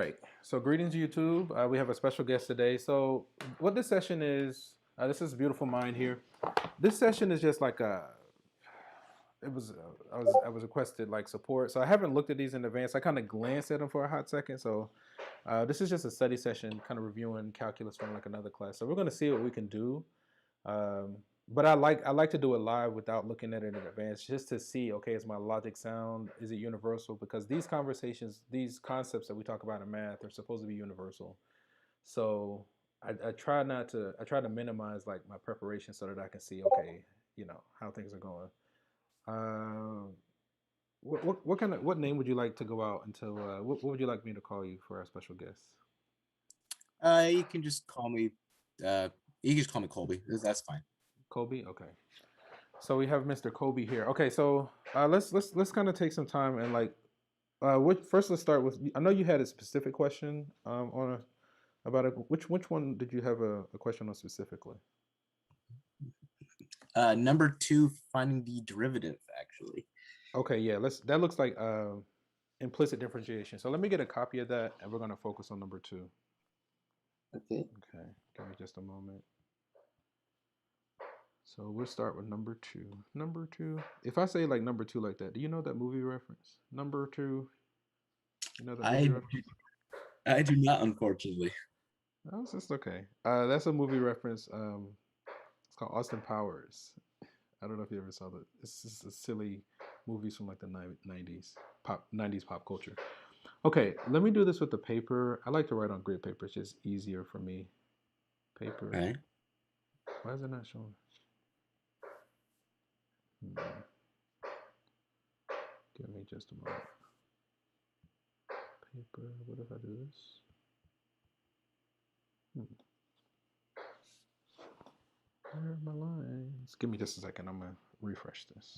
right. So greetings, YouTube. We have a special guest today. So what this session is, this is Beautiful Mind here. This session is just like a. It was I was requested like support. So I haven't looked at these in advance. I kind of glanced at them for a hot second. So this is just a study session, kind of reviewing calculus from like another class. So we're going to see what we can do. Um, but I like to do it live without looking at it in advance, just to see, okay, is my logic sound? Is it universal? Because these conversations, these concepts that we talk about in math are supposed to be universal. So I try not to. I try to minimize like my preparation so that I can see, okay, how things are going. Uh, what kind of what name would you like to go out until? What would you like me to call you for our special guest? You can just call me. You can just call me Colby. That's fine. Kobe. Okay. So we have Mr. Kobe here. Okay, so let's kind of take some time and like first let's start with. I know you had a specific question on about which one did you have a question on specifically? Number two, finding the derivative. Actually, Okay, yeah, that looks like implicit differentiation. So let me get a copy of that, and we're gonna focus on number two. okay. Okay, give me just a moment. So we'll start with number two. Number two. If I say like number two like that, do you know that movie reference? Number two. You know that movie I reference? I do not, unfortunately. No, it's just okay. That's a movie reference. It's called Austin Powers. I don't know if you ever saw that. It's just a silly movies from like the '90s pop culture. Okay, let me do this with the paper. I like to write on grid paper. It's just easier for me. Paper. Okay. Why is it not showing? Hmm. Give me just a moment. Paper. What if I do this? Hmm. Where are my lines? Give me just a second. I'm gonna refresh this.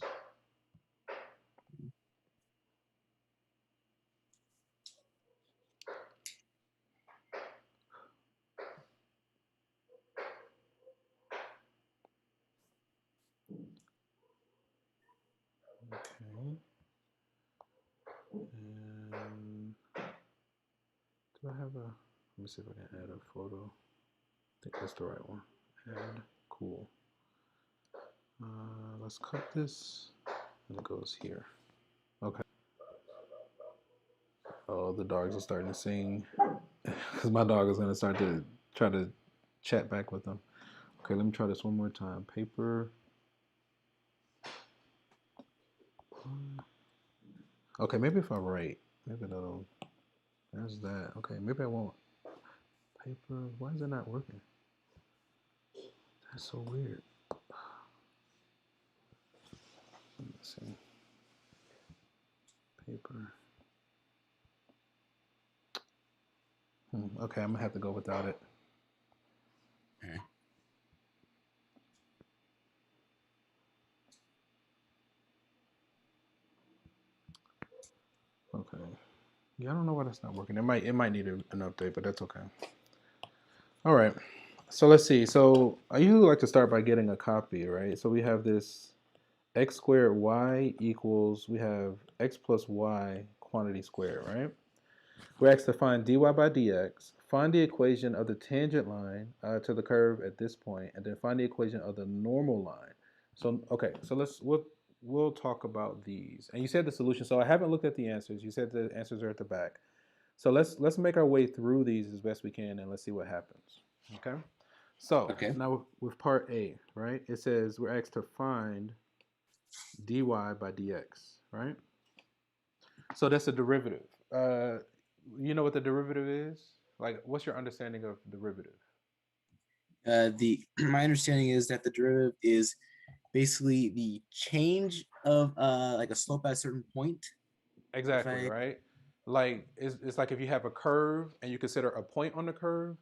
Okay. And do I have a? Let me see if I can add a photo. I think that's the right one. Add. Cool. Let's cut this. And it goes here. Okay. Oh, the dogs are starting to sing because my dog is going to start to try to chat back with them. Okay, let me try this one more time. Paper. Okay, maybe if I write, maybe that'll. There's that. Okay, maybe I won't. Paper. Why is it not working? That's so weird. Let me see. Paper. Okay, I'm gonna have to go without it. Okay. Okay. Yeah, I don't know why that's not working. It might need an update, but that's okay. All right. So let's see. So I usually like to start by getting a copy, right? So we have this x squared y equals, we have x plus y quantity squared, right? We're asked to find dy by dx, find the equation of the tangent line to the curve at this point, and then find the equation of the normal line. So okay, so we'll talk about these. And you said the solution. So I haven't looked at the answers. You said the answers are at the back. So let's make our way through these as best we can, and let's see what happens. Okay. So Okay. now with part A, right? It says we're asked to find dy by dx, right? So that's a derivative. You know what the derivative is? Like, what's your understanding of derivative? The my understanding is that the derivative is basically the change of like a slope at a certain point. If Exactly, I right? Like, it's like if you have a curve and you consider a point on the curve,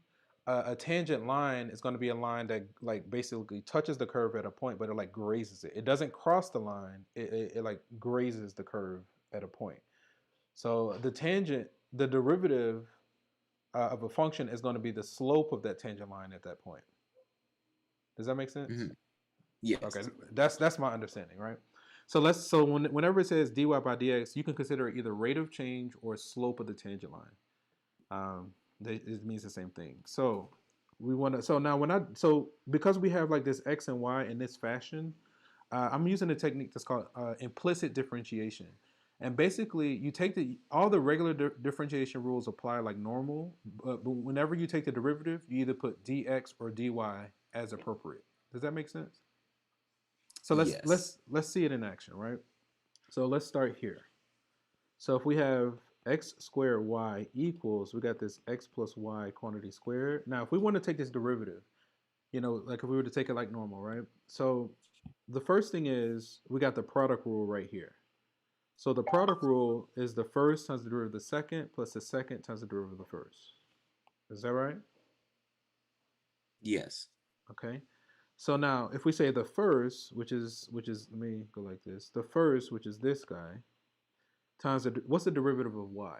a tangent line is going to be a line that like basically touches the curve at a point, but it like grazes it. It doesn't cross the line. It like grazes the curve at a point. So the tangent, the derivative of a function is going to be the slope of that tangent line at that point. Does that make sense? mhm. Okay, Yes. that's my understanding, right? Whenever it says dy by dx, you can consider it either rate of change or slope of the tangent line. It means the same thing. So we want to. So now so because we have like this x and y in this fashion, I'm using a technique that's called implicit differentiation. And basically, you take all the regular differentiation rules apply like normal, but whenever you take the derivative, you either put dx or dy as appropriate. Does that make sense? So Yes. let's see it in action, right? So let's start here. So if we have x squared y equals, we got this x plus y quantity squared. Now, if we want to take this derivative, like if we were to take it like normal, right? So the first thing is we got the product rule right here. So the product rule is the first times the derivative of the second plus the second times the derivative of the first. Is that right? Yes. Okay. So now if we say the first, which is let me go like this. The first, which is this guy, times what's the derivative of y?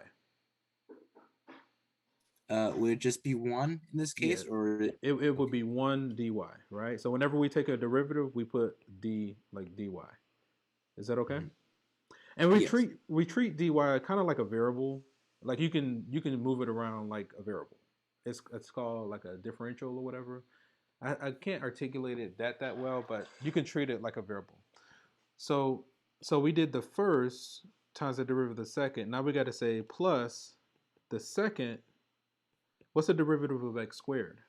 Would it just be one in this Yeah, case, or it would okay? be 1 dy, right? So whenever we take a derivative, we put d like dy. Is that okay? Mhm. And we Yes. treat dy kind of like a variable. Like you can move it around like a variable. It's called like a differential or whatever. I can't articulate it that well, but you can treat it like a variable. So so we did the first times the derivative of the second. Now we got to say plus the second. What's the derivative of x squared?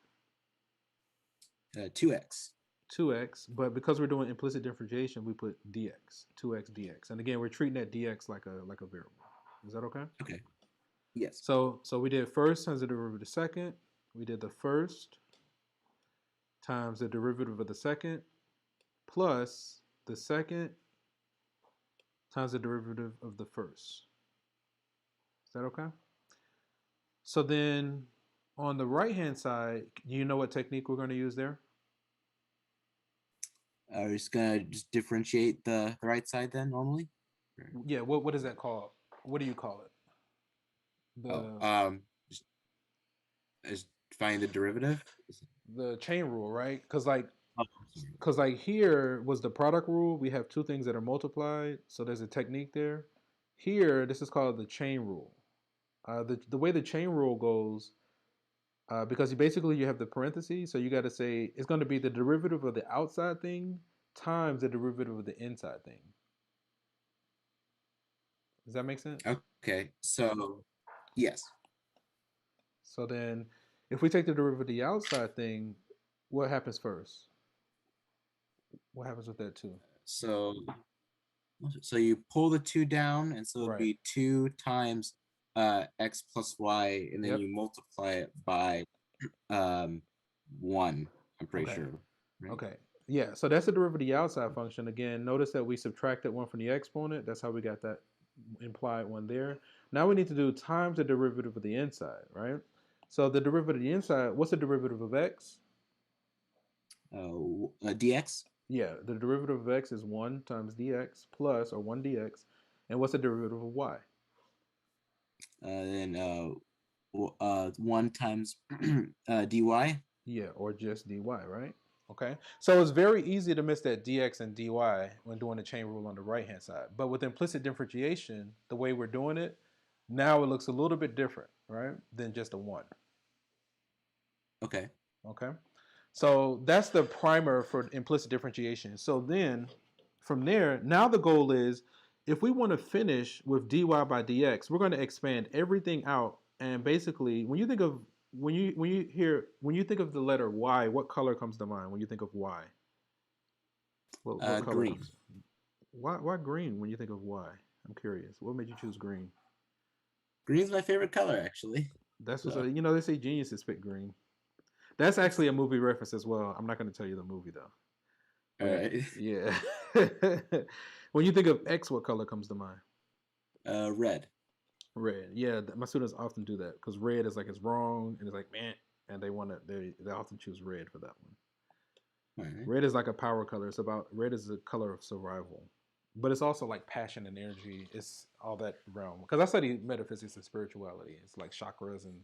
2x. 2x, but because we're doing implicit differentiation, we put dx, 2x dx. And again, we're treating that dx like a variable. Is that okay? Okay. Yes. So we did first times the derivative of the second. We did the first times the derivative of the second plus the second times the derivative of the first. Is that okay? So then on the right hand side, do you know what technique we're going to use there? We're just gonna just differentiate the right side then normally. Yeah, what is that called? What do you call it? Oh, The just find the derivative. the chain rule, right? Oh, sorry. Because like here was the product rule. We have two things that are multiplied, so there's a technique there. Here, this is called the chain rule. The way the chain rule goes, because you have the parentheses, so you got to say it's going to be the derivative of the outside thing times the derivative of the inside thing. Does that make sense? Okay. So yes. So then, if we take the derivative of the outside thing, what happens first? What happens with that too? So you pull the two down, and so it'll Right. be 2 times x plus y, and then Yep. you multiply it by 1. I'm pretty Okay. sure, right? Okay. Yeah. So that's the derivative of the outside function. Again, notice that we subtracted one from the exponent. That's how we got that implied one there. Now we need to do times the derivative of the inside, right? So the derivative of the inside, what's the derivative of x? Dx. Yeah, the derivative of x is 1 times dx plus, or 1 dx. And what's the derivative of y? Then 1 times dy. Yeah, or just dy, right? Okay. So it's very easy to miss that dx and dy when doing the chain rule on the right hand side. But with implicit differentiation, the way we're doing it, now it looks a little bit different, right? Than just a 1. Okay. Okay. So that's the primer for implicit differentiation. So then from there, now the goal is if we want to finish with dy by dx, we're going to expand everything out. And basically, when you think of the letter y, what color comes to mind when you think of y? What color Green. comes? Why green when you think of y? I'm curious. What made you choose green? Green's my favorite color, actually. That's what's So they say geniuses pick green. That's actually a movie reference as well. I'm not going to tell you the movie though. all But right. yeah, when you think of X, what color comes to mind? Red. Red. Yeah, my students often do that because red is like it's wrong and it's like man, and they often choose red for that one. All right. Red is like a power color. Red is the color of survival, but it's also like passion and energy. It's all that realm because I study metaphysics and spirituality. It's like chakras and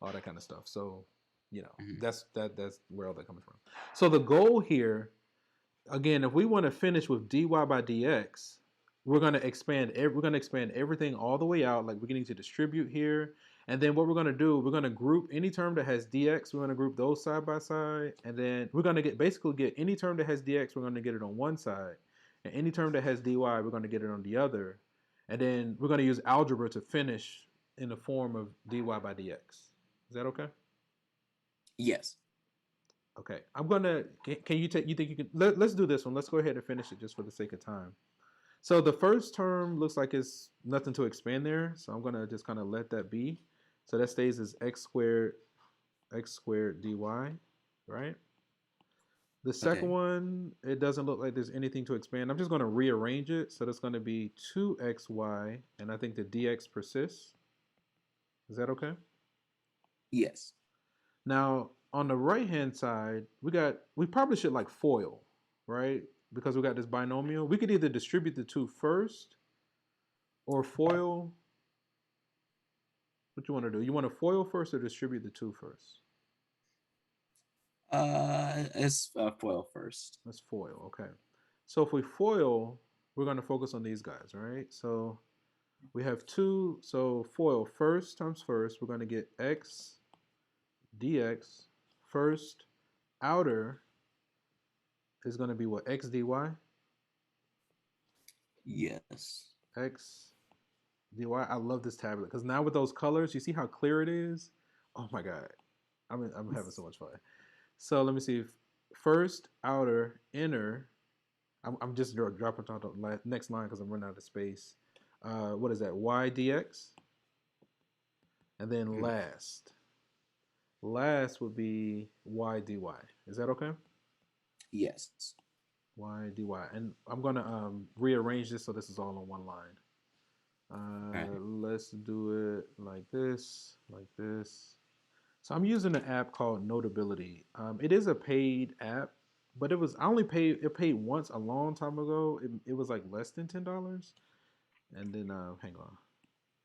all that kind of stuff. So Mhm. that's where all that comes from. So the goal here again, if we want to finish with dy by dx, we're going to expand everything all the way out. Like we're getting to distribute here, And then what we're going to do, we're going to group any term that has dx, we're going to group those side by side. And then we're going to basically get any term that has dx, we're going to get it on one side. And any term that has dy, we're going to get it on the other. And then we're going to use algebra to finish in the form of dy by dx. Is that okay? Yes. Okay. I'm going to, can you take, you think you can, let's do this one. Let's go ahead and finish it just for the sake of time. So the first term looks like it's nothing to expand there. So I'm going to just kind of let that be. So that stays as x squared dy, right? The second one, it doesn't look like there's anything to expand. I'm just going to rearrange it. So that's going to be 2xy, and I think the dx persists. Is that okay? Yes. Now, on the right-hand side, we probably should like FOIL, right? Because we got this binomial. We could either distribute the 2 first or FOIL. What you want to do? You want to FOIL first or distribute the 2 first? Let's FOIL first. Let's FOIL, okay. So if we FOIL, we're going to focus on these guys, right? So we have 2, so FOIL first times first, we're going to get x dx. First outer is going to be what? X dy? Yes. X dy. I love this tablet because now with those colors, you see how clear it is? Oh my God. I'm having so much fun. So let me see. First outer, inner. I'm just dropping on the next line because I'm running out of space. What is that? Y dx. And then last. Last would be y dy. Is that okay? Yes. Y dy. And I'm going to rearrange this so this is all on one line. Let's do it like this, like this. So I'm using an app called Notability. It is a paid app, but I only paid once a long time ago. It was like less than $10. And then hang on,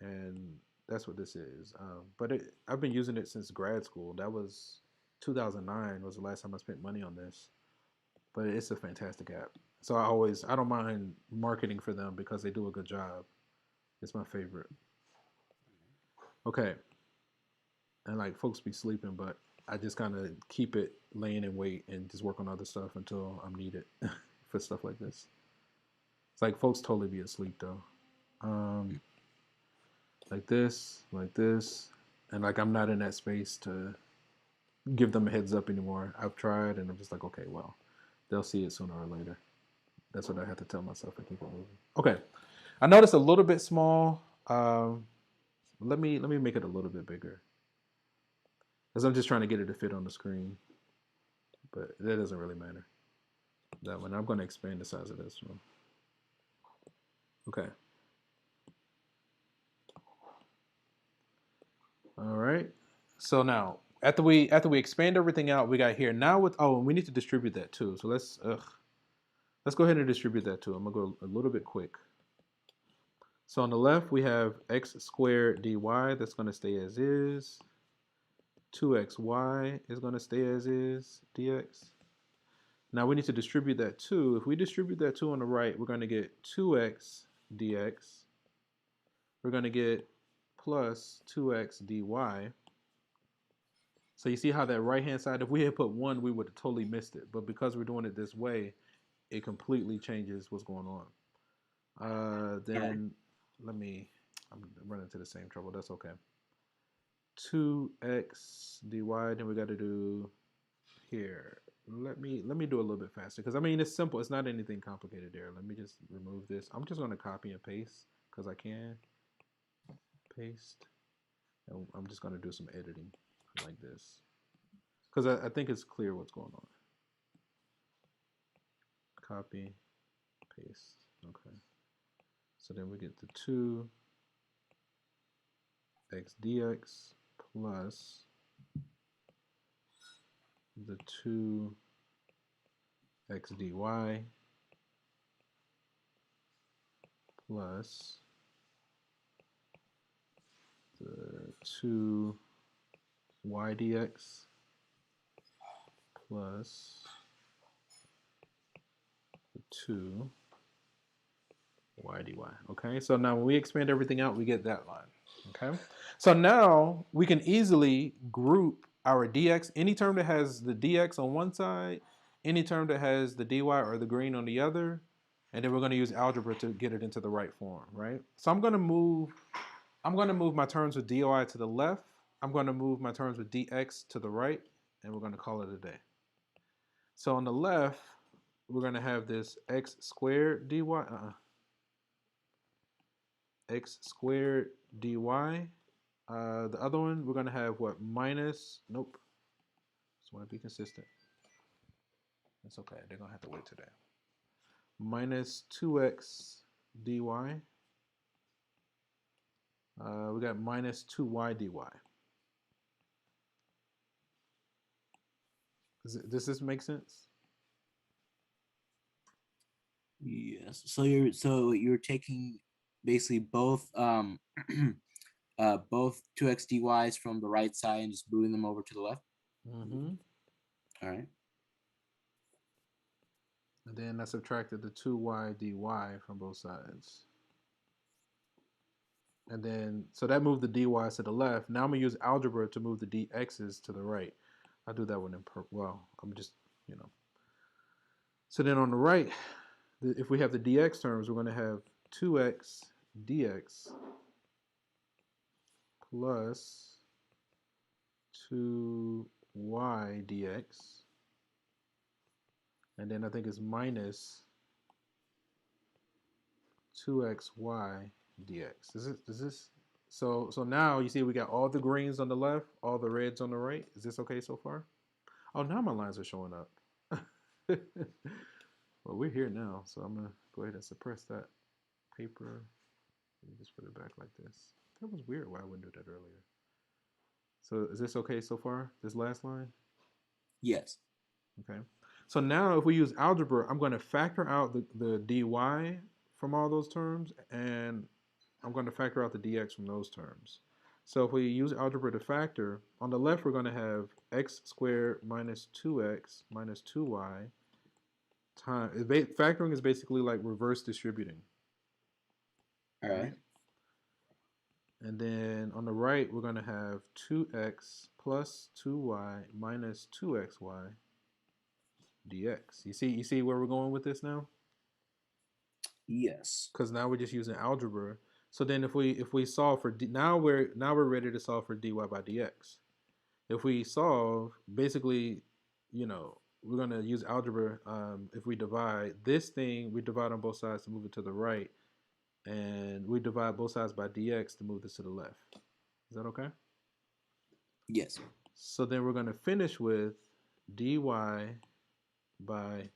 and that's what this is. But I've been using it since grad school. That was 2009 was the last time I spent money on this. But it's a fantastic app. So I don't mind marketing for them because they do a good job. It's my favorite. Okay, and like folks be sleeping, but I just kind of keep it laying in wait and just work on other stuff until I'm needed for stuff like this. It's like folks totally be asleep though. Um, like this, and like I'm not in that space to give them a heads up anymore. I've tried, and I'm just like, okay, well, they'll see it sooner or later. That's what I have to tell myself and keep it moving. Okay, I know it's a little bit small. Let me make it a little bit bigger, because I'm just trying to get it to fit on the screen. But that doesn't really matter. That one, I'm going to expand the size of this one. Okay. All right. So now, after we expand everything out, we got here now with we need to distribute that too. So let's go ahead and distribute that too. I'm gonna go a little bit quick. So on the left we have x squared dy. That's going to stay as is. 2xy is going to stay as is dx. Now we need to distribute that 2. If we distribute that 2 on the right, we're going to get 2x dx. We're going to get plus 2x dy. So you see how that right-hand side, if we had put 1, we would have totally missed it. But because we're doing it this way, it completely changes what's going on. Then I'm running into the same trouble. That's okay. 2x dy, then we got to do here. Let me do a little bit faster because I mean it's simple. It's not anything complicated there. Let me just remove this. I'm just going to copy and paste because I can. Paste. And I'm just going to do some editing like this because I think it's clear what's going on. Copy, paste. Okay. So then we get the 2x dx plus the 2x dy plus the 2y dx plus the 2y dy. Okay, so now when we expand everything out, we get that line. Okay. So now we can easily group our dx, any term that has the dx on one side, any term that has the dy or the green on the other, and then we're going to use algebra to get it into the right form, right? So I'm going to move my terms with dy to the left. I'm going to move my terms with dx to the right, and we're going to call it a day. So on the left, we're going to have this x squared dy, x squared dy. The other one, we're going to have what? Minus, nope. Just want to be consistent. It's okay. They're going to have to wait today. Minus 2x dy. We got minus 2y dy. Does this make sense? Yes. So you're taking basically both both 2x dy's from the right side and just moving them over to the left. Mm-hmm. All right. And then I subtracted the 2y dy from both sides. And then, so that moved the dy's to the left. Now I'm going to use algebra to move the dx's to the right. I'll do that one in, I'm just, you know. So then on the right, if we have the dx terms, we're going to have 2x dx plus 2y dx. And then I think it's minus 2xy dx. So now you see we got all the greens on the left, all the reds on the right. Is this okay so far? Oh, now my lines are showing up. Well, we're here now, so I'm gonna go ahead and suppress that paper. Let me just put it back like this. That was weird why I wouldn't do that earlier. So is this okay so far? This last line? Yes. Okay. So now if we use algebra, I'm going to factor out the dy from all those terms, and I'm going to factor out the dx from those terms. So if we use algebra to factor, on the left we're going to have x squared minus 2x minus 2y times, factoring is basically like reverse distributing. All right. And then on the right we're going to have 2x plus 2y minus 2xy dx. You see where we're going with this now? Yes. Because now we're just using algebra. So then if we solve for now we're ready to solve for dy by dx. If we solve, basically, we're gonna use algebra. If we divide this thing, we divide on both sides to move it to the right, and we divide both sides by dx to move this to the left. Is that okay? Yes. So then we're gonna finish with dy by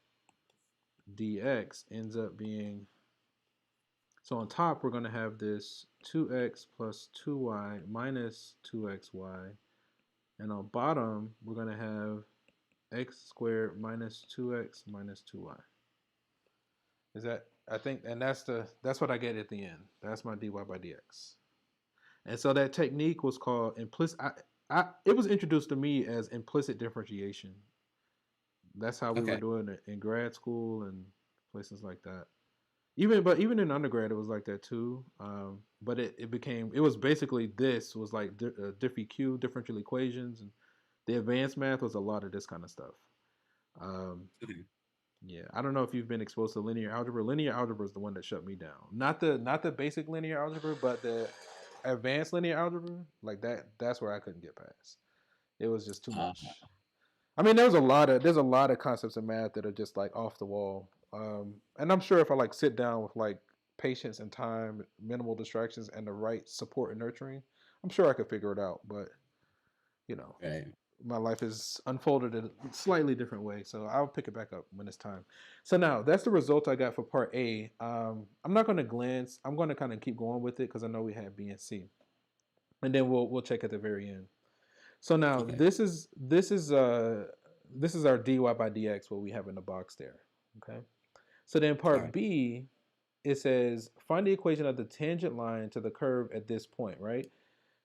dx ends up being, so on top we're going to have this 2x plus 2y minus 2xy, and on bottom we're going to have x squared minus 2x minus 2y. Is that, I think, and that's what I get at the end. That's my dy by dx. And so that technique was called implicit. It was introduced to me as implicit differentiation. That's how we were Okay. doing it in grad school and places like that. Even in undergrad it was like that too. But it was basically, this was like diffie-q differential equations, and the advanced math was a lot of this kind of stuff. Um, Okay. yeah, I don't know if you've been exposed to linear algebra. Linear algebra is the one that shut me down. Not the basic linear algebra, but the advanced linear algebra, like that. That's where I couldn't get past. It was just too Uh, much. I mean, there's a lot of concepts in math that are just like off the wall. And I'm sure if I like sit down with like patience and time, minimal distractions, and the right support and nurturing, I'm sure I could figure it out. But you know, right. my life is unfolded in a slightly different way, so I'll pick it back up when it's time. So now that's the result I got for part A. I'm not going to glance. I'm going to kind of keep going with it because I know we have B and C, and then we'll check at the very end. So now Okay. this is our dy by dx, what we have in the box there. Okay. So then All part right. B, it says find the equation of the tangent line to the curve at this point, right?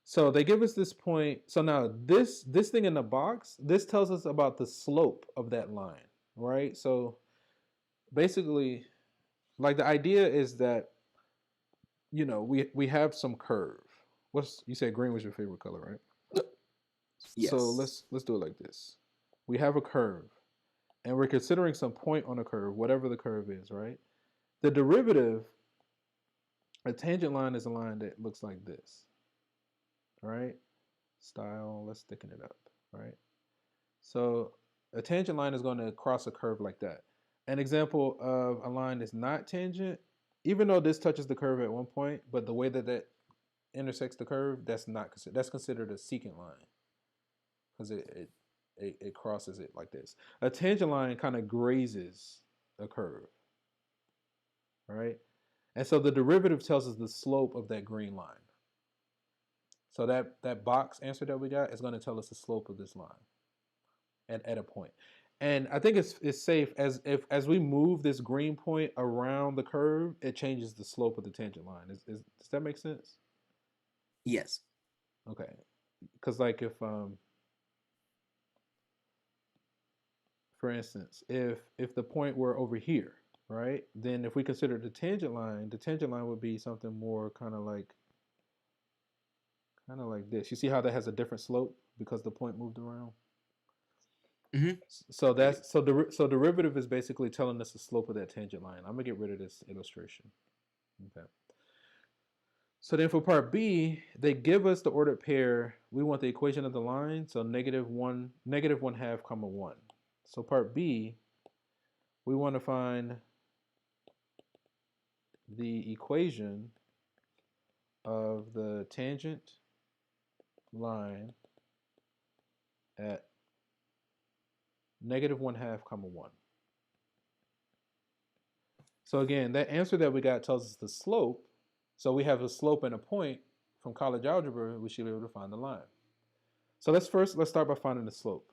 So they give us this point. So now this thing in the box, this tells us about the slope of that line, right? So basically, like the idea is that we have some curve. you said green was your favorite color, right? So Yes. let's do it like this. We have a curve, and we're considering some point on a curve, whatever the curve is, right? The derivative, a tangent line is a line that looks like this, right? Style, let's thicken it up, right? So a tangent line is going to cross a curve like that. An example of a line that's not tangent, even though this touches the curve at one point, but the way that that intersects the curve, that's considered a secant line because it crosses it like this. A tangent line kind of grazes a curve, right? And so the derivative tells us the slope of that green line. So that box answer that we got is going to tell us the slope of this line at a point. And I think it's safe as we move this green point around the curve, it changes the slope of the tangent line. Does that make sense? Yes. Okay, because like if for instance, if the point were over here, right? Then if we consider the tangent line would be something more kind of like this. You see how that has a different slope because the point moved around. Mm-hmm. So that's so derivative is basically telling us the slope of that tangent line. I'm gonna get rid of this illustration. Okay. So then for part B, they give us the ordered pair. We want the equation of the line, so negative one half comma one. So part B, we want to find the equation of the tangent line at negative one half comma one. So again, that answer that we got tells us the slope. So we have a slope and a point from college algebra. We should be able to find the line. So let's start by finding the slope.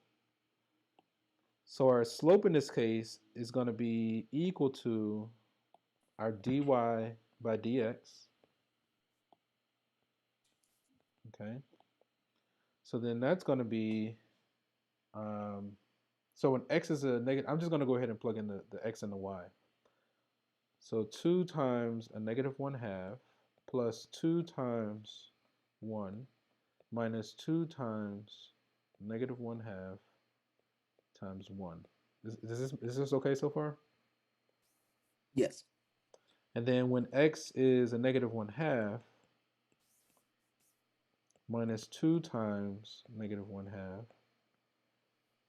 So our slope in this case is going to be equal to our dy by dx. Okay. So then that's going to be, so when x is a negative, I'm just going to go ahead and plug in the x and the y. So 2 times a negative 1 half plus 2 times 1 minus 2 times negative 1 half times 1. Is this okay so far? Yes. And then when x is a negative 1 half minus 2 times negative 1 half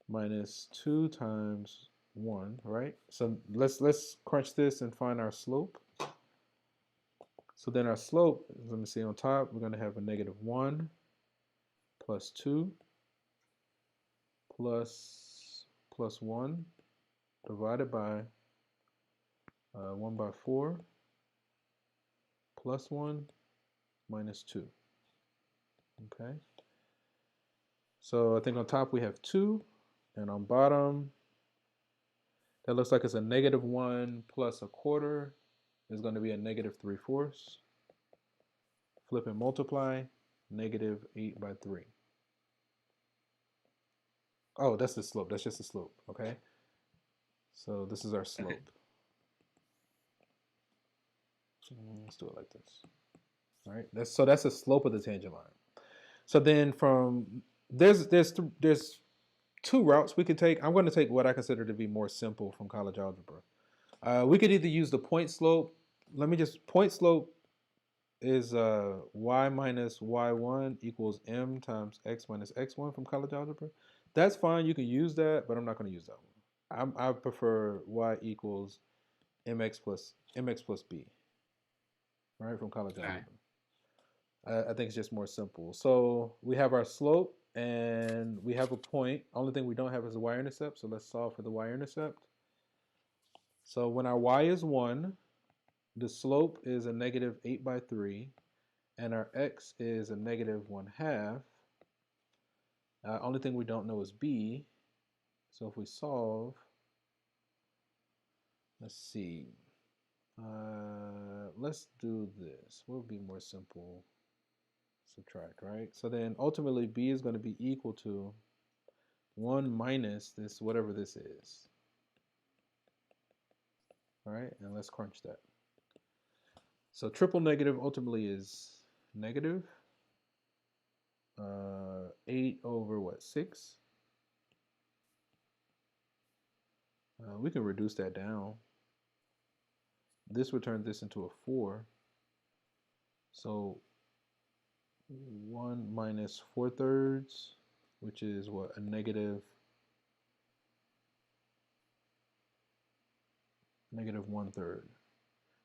minus 2 times 1, right? So let's crunch this and find our slope. So then our slope, let me see on top, we're going to have a negative 1 plus 2 plus 1 divided by 1 by 4 plus 1 minus 2. Okay. So I think on top we have 2, and on bottom, that looks like it's a negative 1 plus a quarter is going to be a negative 3/4. Flip and multiply, negative 8 by 3. Oh, that's the slope. That's just the slope, okay? So this is our slope. Okay. So let's do it like this. All right. That's the slope of the tangent line. So then from there's two routes we could take. I'm going to take what I consider to be more simple from college algebra. We could either use the point slope. Point slope is y minus y1 equals m times x minus x1 from college algebra. That's fine. You can use that, but I'm not going to use that one. I prefer y equals mx plus b, right, from college All right. algebra. I think it's just more simple. So we have our slope and we have a point. Only thing we don't have is a y-intercept. So let's solve for the y-intercept. So when our y is 1, the slope is a negative 8 by 3, and our x is a negative 1 half. Only thing we don't know is b. So if we solve, let's see. Let's do this. What would be more simple? Subtract, right? So then ultimately b is going to be equal to 1 minus this, whatever this is. All right, and let's crunch that. So triple negative ultimately is negative. 8 over what, 6? We can reduce that down. This would turn this into a 4. So 1 minus 4/3, which is what, a negative 1/3.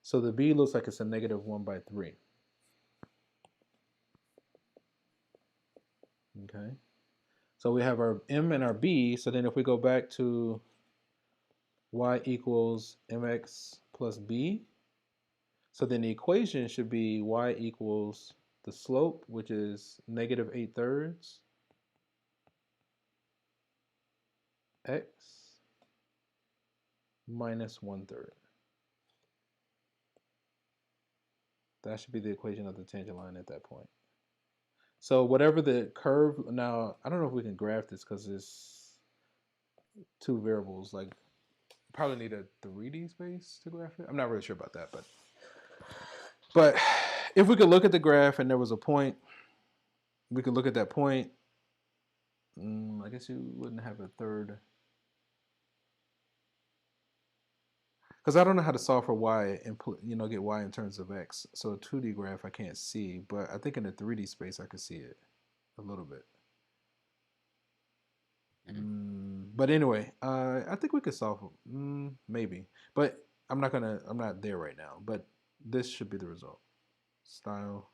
So the b looks like it's a negative 1/3. Okay. So we have our m and our b. So then if we go back to y equals mx plus b, so then the equation should be y equals the slope, which is negative 8/3, x minus 1/3. That should be the equation of the tangent line at that point. So whatever the curve, now I don't know if we can graph this because it's two variables. Like probably need a 3D space to graph it. I'm not really sure about that, but if we could look at the graph and there was a point, we could look at that point. I guess you wouldn't have a third, because I don't know how to solve for y and get y in terms of x. So a 2D graph I can't see, but I think in a 3D space I could see it a little bit. But anyway, I think we could solve it. Maybe, but I'm not there right now. But this should be the result. Style,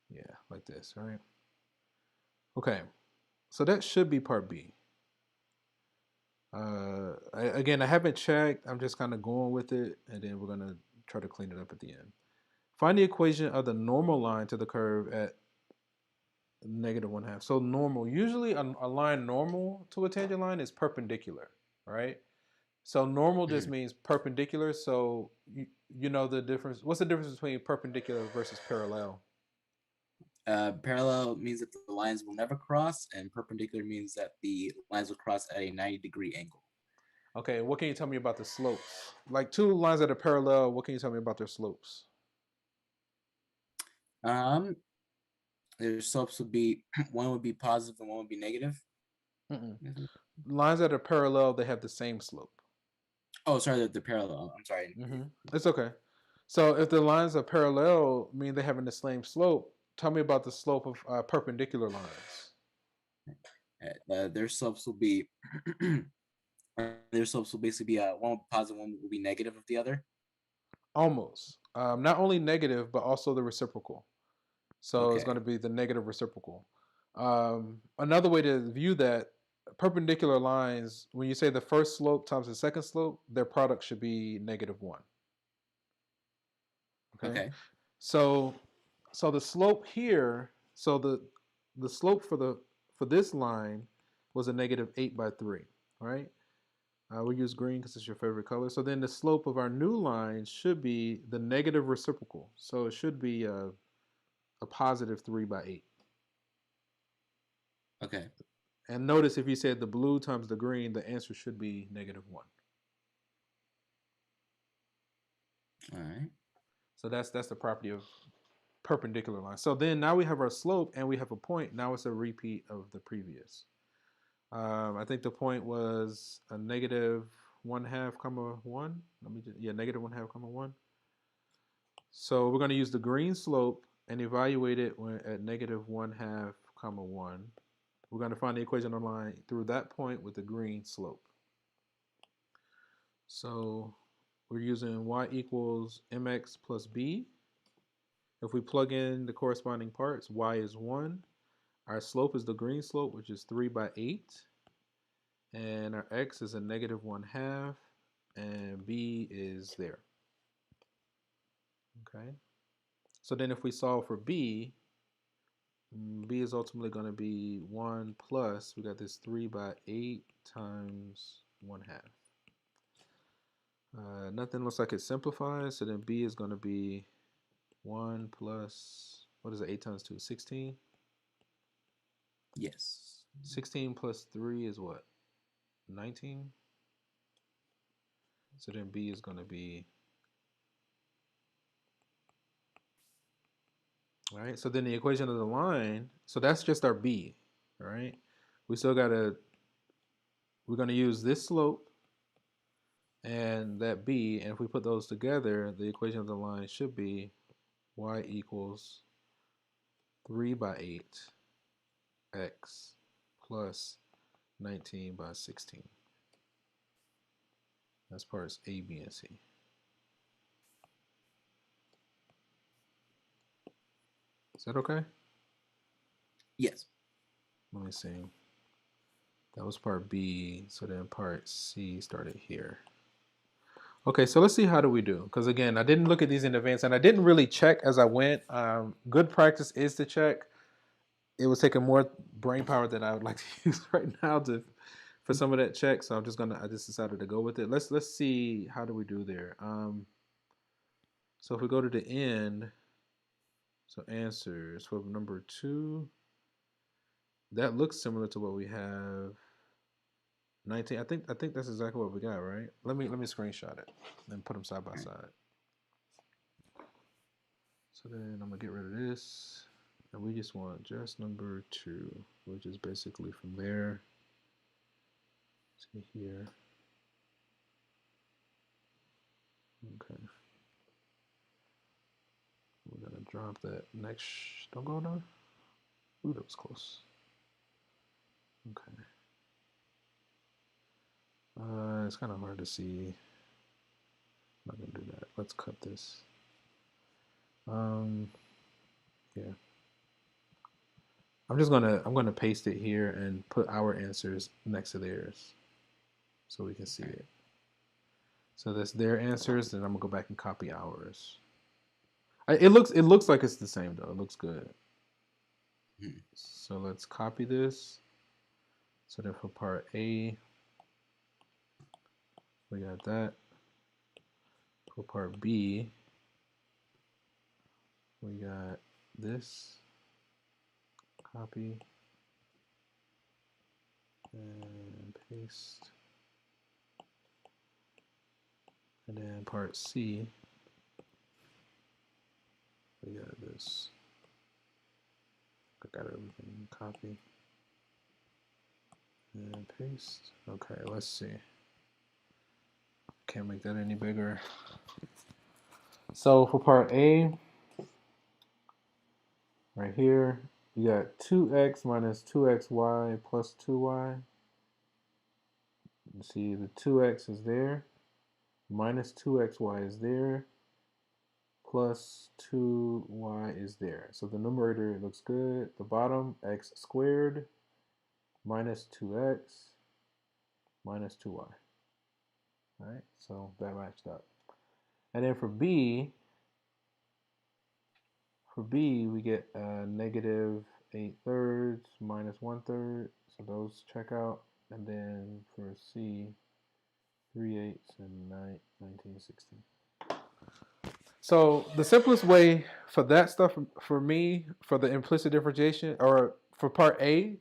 yeah, like this, right? Okay, so that should be part B. Again, I haven't checked. I'm just kind of going with it, and then we're gonna try to clean it up at the end. Find the equation of the normal line to the curve at negative 1/2. So normal, usually a line normal to a tangent line is perpendicular, right? So normal just means perpendicular. So you know the difference. What's the difference between perpendicular versus parallel? Parallel means that the lines will never cross, and perpendicular means that the lines will cross at a 90-degree angle. Okay, what can you tell me about the slopes? Like two lines that are parallel, what can you tell me about their slopes? Their slopes would be one would be positive and one would be negative. Mm-mm. Lines that are parallel, they have the same slope. Oh, sorry, they're parallel. I'm sorry. It's okay. So if the lines are parallel, mean they're having the same slope. Tell me about the slope of perpendicular lines. Their slopes will be their slopes will basically be one positive, one will be negative of the other. Almost. Not only negative, but also the reciprocal. So it's Okay. going to be the negative reciprocal. Another way to view that, perpendicular lines, when you say the first slope times the second slope, their product should be -1. Okay. Okay. So the slope here, so the slope for this line was a -8/3, right? We use green because it's your favorite color. So then the slope of our new line should be the negative reciprocal. So it should be a positive 3/8. Okay. And notice if you said the blue times the green, the answer should be -1. All right. So that's the property of perpendicular lines. So then now we have our slope and we have a point. Now it's a repeat of the previous. I think the point was a -1/2, comma 1. -1/2, comma 1. So we're going to use the green slope and evaluate it when at -1/2, comma 1. We're going to find the equation on the line through that point with the green slope. So we're using y equals mx plus b. If we plug in the corresponding parts, y is 1. Our slope is the green slope, which is 3/8. And our x is a -1/2. And b is there. Okay. So then if we solve for b, b is ultimately going to be 1 plus, we got this 3/8 times 1/2. Nothing looks like it simplifies, so then b is going to be 1 plus, what is it, 8 times 2? 16? Yes. 16 plus 3 is what? 19? So then b is going to be, All right. So then the equation of the line. So that's just our b. All right. We still gotta. We're gonna use this slope and that b, and if we put those together, the equation of the line should be y equals 3 by 8 x plus 19 by 16. That's parts A, B, and C. Is that okay? Yes. Let me see. That was part B, so then part C started here. Okay, so let's see how do we do. Because again, I didn't look at these in advance, and I didn't really check as I went. Good practice is to check. It was taking more brain power than I would like to use right now for some of that check. So I just decided to go with it. Let's see how do we do there. So if we go to the end, so answers for number 2, that looks similar to what we have. 19. I think that's exactly what we got, right? Let me screenshot it and put them side by side. So then I'm gonna get rid of this, and we just want just number 2, which is basically from there to here. Okay. We're gonna drop that next. Don't go down. Ooh, that was close. Okay. It's kind of hard to see. I'm not gonna do that. Let's cut this. Yeah. I'm gonna paste it here and put our answers next to theirs, so we can see it. So that's their answers, and I'm gonna go back and copy ours. It looks like it's the same though. It looks good. So let's copy this. So then for part A, we got that. For part B, we got this. Copy and paste. And then part C, we got this. I got everything. Copy and paste. Okay, let's see. Can't make that any bigger. So for part A, right here, you got 2x minus 2xy plus 2y. You see the 2x is there, minus 2xy is there, plus 2y is there. So the numerator looks good. The bottom, x squared minus 2x minus 2y. All right, so that matched up. And then for B, we get negative 8/3 minus 1/3. So those check out. And then for C, 3/8 and 19/16. So the simplest way for that stuff for me, for the implicit differentiation, or for part A,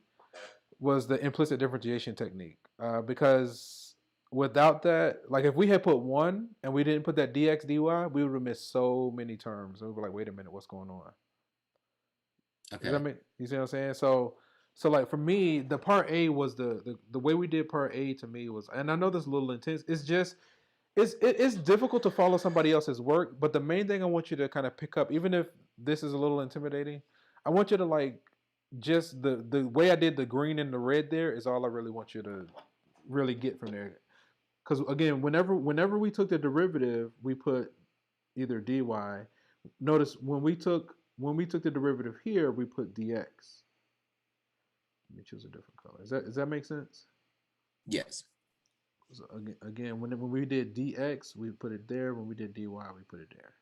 was the implicit differentiation technique. Because without that, like if we had put 1 and we didn't put that dx dy, we would have missed so many terms. We were like, wait a minute, what's going on? Okay. Does that make, you see what I'm saying? So like for me, the part A was the way we did part A to me was, and I know this is a little intense. It's just it's difficult to follow somebody else's work, but the main thing I want you to kind of pick up, even if this is a little intimidating, I want you to like just the way I did the green and the red there is all I really want you to really get from there. Because again, whenever we took the derivative, we put either dy. Notice when we took the derivative here, we put dx. Let me choose a different color. Does that make sense? Yes. So again, when we did dx, we put it there. When we did dy, we put it there.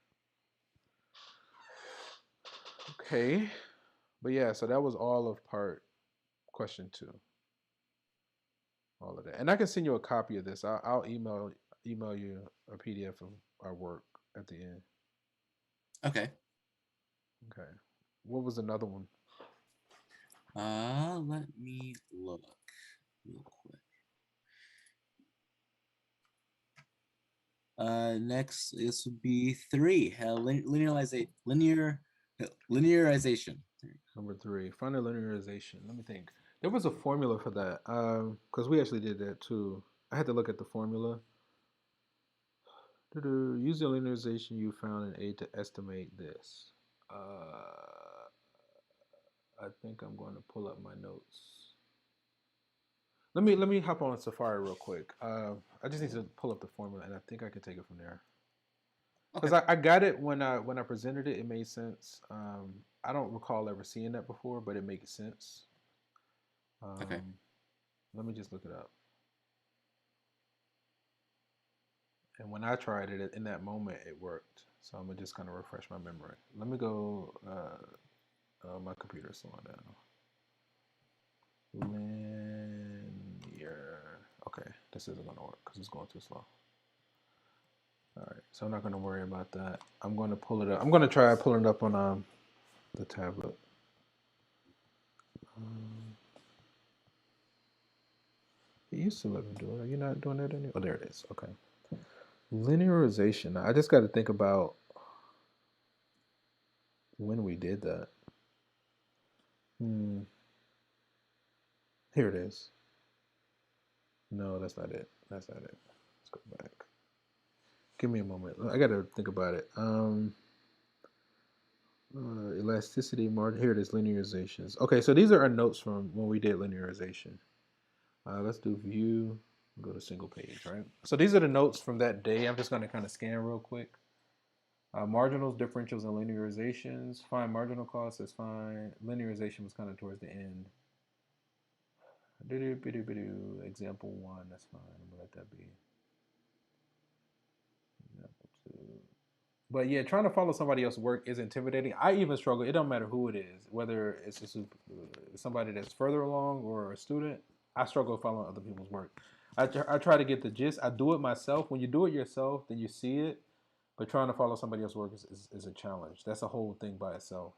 Okay, but yeah, so that was all of part question 2. All of that, and I can send you a copy of this. I'll email you a PDF of our work at the end. Okay. Okay, what was another one? Let me look real quick. Next, this would be 3. Linear Linearization. Number 3, find a linearization. Let me think. There was a formula for that because we actually did that too. I had to look at the formula. Use the linearization you found in A to estimate this. I think I'm going to pull up my notes. Let me hop on Safari real quick. I just need to pull up the formula, and I think I can take it from there. Because Okay. I got it when I presented it. It made sense. I don't recall ever seeing that before, but it makes sense. Okay. Let me just look it up. And when I tried it in that moment, it worked. So I'm gonna just kind of refresh my memory. Let me go. My computer's slowing down. Linear. Okay, this isn't gonna work because it's going too slow. All right, so I'm not gonna worry about that. I'm going to pull it up. I'm gonna try pulling it up on the tablet. It used to let me do it. Are you not doing that anymore? Oh, there it is. Okay. Linearization. I just got to think about when we did that. Here it is. No, that's not it. That's not it. Let's go back. Give me a moment. I got to think about it. Elasticity margin. Here it is. Linearizations. Okay, so these are our notes from when we did linearization. Let's do view. Go to single page, right? So these are the notes from that day. I'm just going to kind of scan real quick. Marginals, differentials, and linearizations. Find marginal costs is fine. Linearization was kind of towards the end. Example 1, that's fine. I'm going to let that be. Example 2. But yeah, trying to follow somebody else's work is intimidating. I even struggle. It don't matter who it is, whether it's somebody that's further along or a student. I struggle following other people's work. I try to get the gist. I do it myself. When you do it yourself, then you see it. But trying to follow somebody else's work is a challenge. That's a whole thing by itself.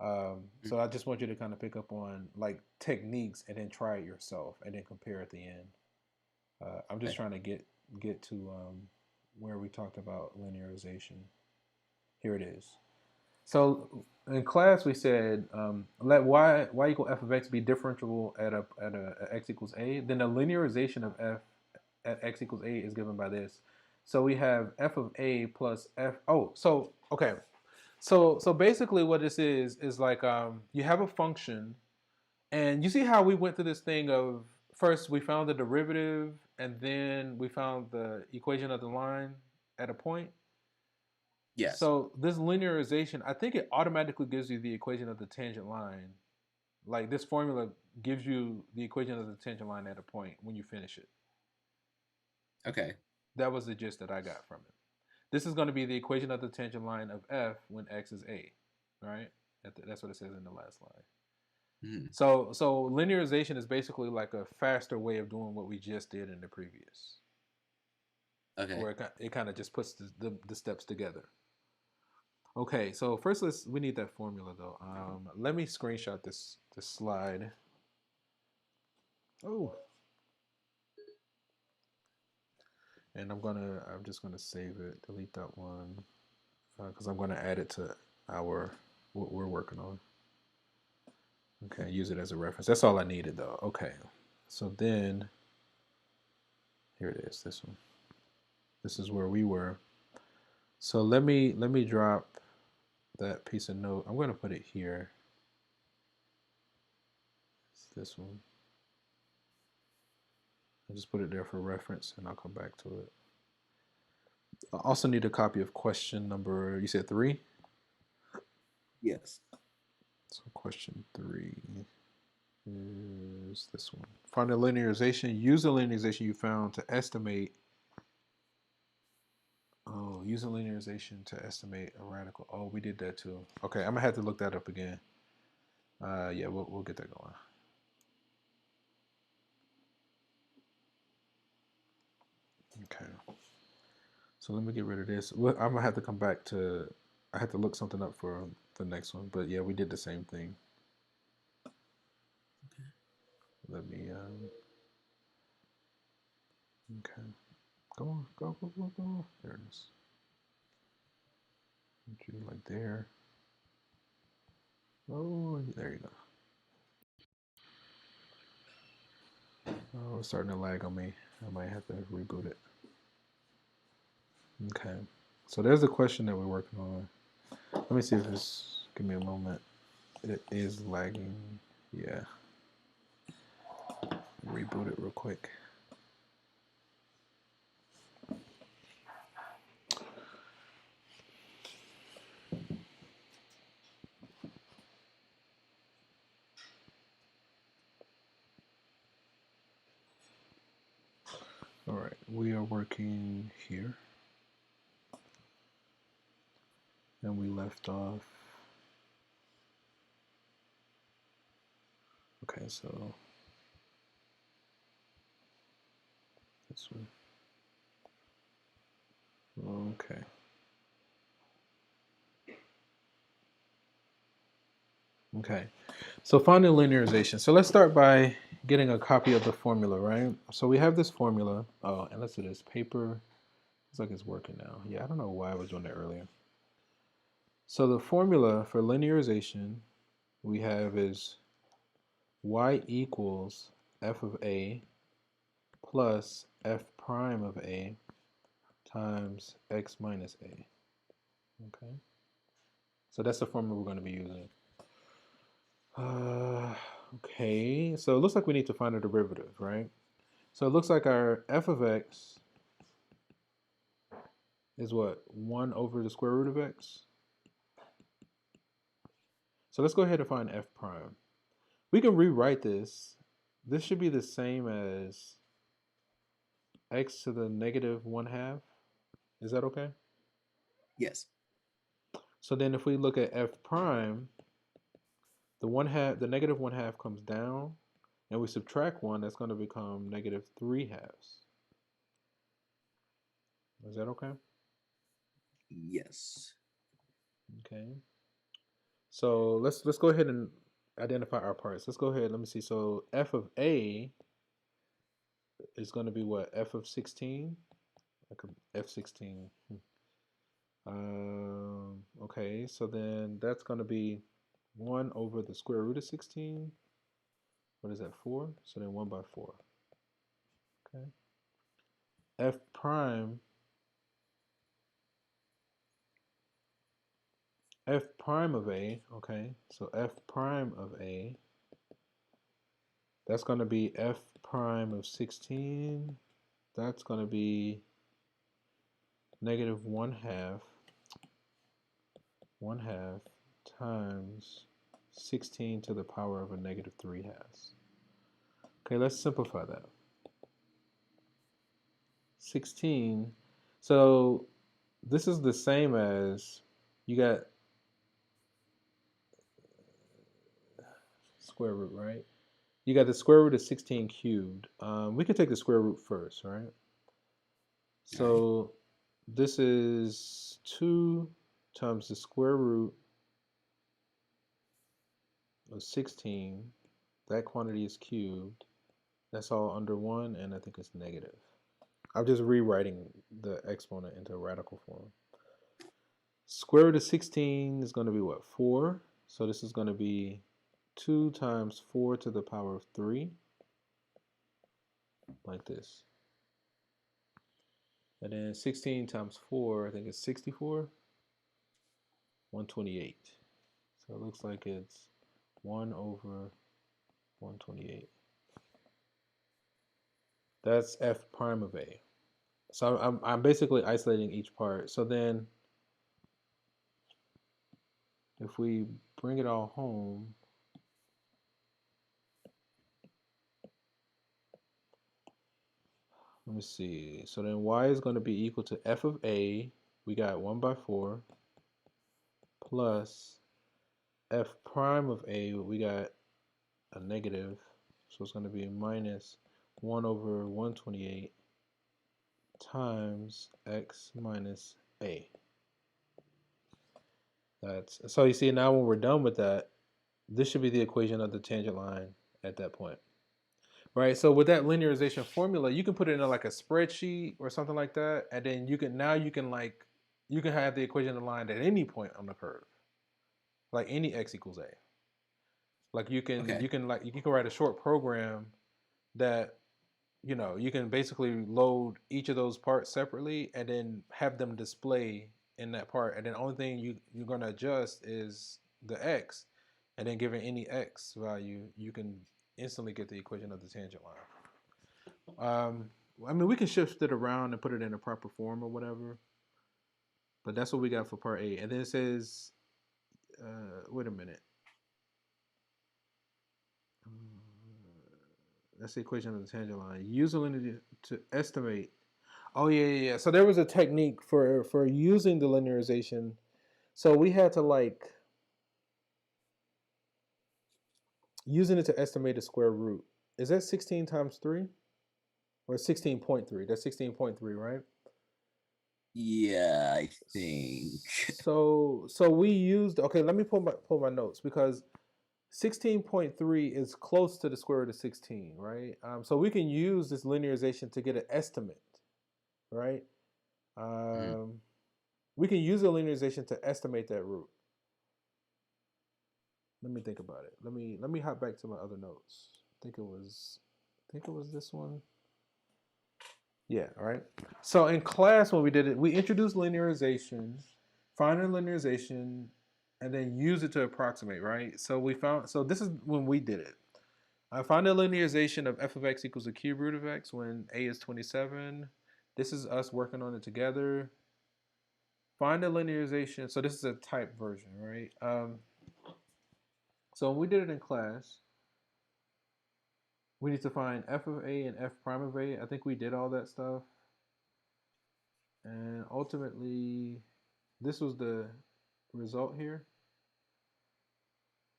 So I just want you to kind of pick up on like techniques and then try it yourself and then compare at the end. I'm just Okay. trying to get to where we talked about linearization. Here it is. So in class we said let y equal f of x be differentiable at x equals a. Then the linearization of f at x equals a is given by this. So we have f of a plus f. Oh, so okay. So basically what this is like you have a function, and you see how we went through this thing of first we found the derivative and then we found the equation of the line at a point. Yes. So this linearization, I think it automatically gives you the equation of the tangent line. Like this formula gives you the equation of the tangent line at a point when you finish it. Okay. That was the gist that I got from it. This is going to be the equation of the tangent line of f when x is a, right? That's what it says in the last line. Mm-hmm. So linearization is basically like a faster way of doing what we just did in the previous, Okay. where it kind of just puts the steps together. Okay, so first we need that formula though. Let me screenshot this slide. Oh, and I'm just gonna save it, delete that one, because I'm gonna add it to what we're working on. Okay, use it as a reference. That's all I needed though. Okay, so then here it is. This one. This is where we were. So let me drop that piece of note. I'm gonna put it here. It's this one. I'll just put it there for reference, and I'll come back to it. I also need a copy of question number. You said 3. Yes. So question 3 is this one. Find the linearization. Use the linearization you found to estimate. Oh, use the linearization to estimate a radical. Oh, we did that too. Okay, I'm gonna have to look that up again. Yeah, we'll get that going. Okay. So let me get rid of this. I'm gonna have to come back to. I have to look something up for the next one. But yeah, we did the same thing. Okay. Let me. Okay. Go on. Go. There it is. Put you like there. Oh, there you go. Oh, it's starting to lag on me. I might have to reboot it. Okay. So there's the question that we're working on. Let me see if it's, give me a moment. It is lagging. Yeah. Reboot it real quick. All right, we are working here. And we left off. Okay, so this one. Okay. Okay. So finding linearization. So let's start by getting a copy of the formula, right? So we have this formula. Oh, and let's do this. Paper. Looks like it's working now. Yeah, I don't know why I was doing that earlier. So the formula for linearization we have is y equals f of a plus f prime of a times x minus a. Okay. So that's the formula we're going to be using. Okay, so it looks like we need to find a derivative, right? So it looks like our f of x is what? 1 over the square root of x? So let's go ahead and find f prime. We can rewrite this. This should be the same as x to the negative 1/2. Is that okay? Yes. So then if we look at f prime, the 1/2, the negative 1/2 comes down, and we subtract 1, that's going to become negative 3/2. Is that okay? Yes. Okay. So let's go ahead and identify our parts. Let's go ahead. Let me see. So f of a is going to be what? F of 16? Like a f16. Okay, so then that's going to be 1 over the square root of 16. What is that, 4? So then 1 by 4. Okay. F prime, F prime of a, okay, so F prime of a, that's going to be F prime of 16. That's going to be negative 1/2 times 16 to the power of a negative 3/2. Okay, let's simplify that. 16. So this is the same as you got square root, right? You got the square root of 16 cubed. We could take the square root first, right? So this is 2 times the square root of 16. That quantity is cubed. That's all under 1, and I think it's negative. I'm just rewriting the exponent into radical form. Square root of 16 is going to be what? 4. So this is going to be 2 times 4 to the power of 3, like this. And then 16 times 4, I think it's 64, 128. So it looks like it's 1 over 128. That's f prime of a. So I'm basically isolating each part. So then if we bring it all home, let me see. So then y is going to be equal to f of a. We got 1 by 4 plus f prime of a. We got a negative. So it's going to be minus 1 over 128 times x minus a. That's so you see now when we're done with that, this should be the equation of the tangent line at that point. Right. So with that linearization formula, you can put it in like a spreadsheet or something like that, and then you can have the equation of the line at any point on the curve, like any x equals a. Like you can Okay. you can write a short program that you can basically load each of those parts separately and then have them display in that part. And then the only thing you're going to adjust is the x, and then given any x value, you can instantly get the equation of the tangent line. I mean, we can shift it around and put it in a proper form or whatever, but that's what we got for part A. And then it says, wait a minute. That's the equation of the tangent line. Use a linear to estimate. Oh yeah. So there was a technique for using the linearization. So we had to like using it to estimate a square root. Is that 16 times 3? Or 16.3? That's 16.3, right? Yeah, I think. So we used, okay, let me pull my notes, because 16.3 is close to the square root of 16, right? So we can use this linearization to get an estimate, right? We can use a linearization to estimate that root. Let me think about it. Let me hop back to my other notes. I think it was this one. Yeah, all right. So in class when we did it, we introduced linearization, find a linearization, and then use it to approximate, right? So this is when we did it. I find a linearization of f of x equals the cube root of x when a is 27. This is us working on it together. Find a linearization. So this is a type version, right? So when we did it in class, we need to find f of a and f prime of a. I think we did all that stuff. And ultimately, this was the result here,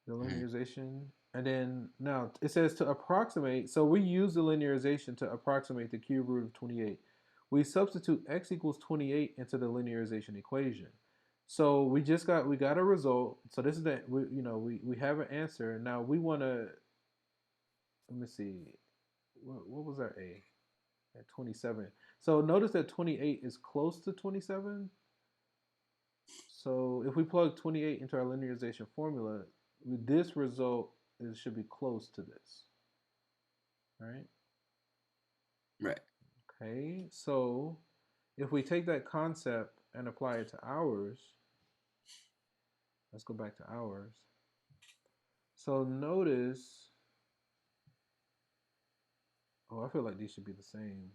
the linearization. And then now it says to approximate. So we use the linearization to approximate the cube root of 28. We substitute x equals 28 into the linearization equation. So we got a result. So this is we have an answer. Now we want to, let me see, what was our a at 27? So notice that 28 is close to 27. So if we plug 28 into our linearization formula, with this result, it should be close to this, right? Right. Okay, so if we take that concept and apply it to ours, let's go back to ours. So notice, oh, I feel like these should be the same.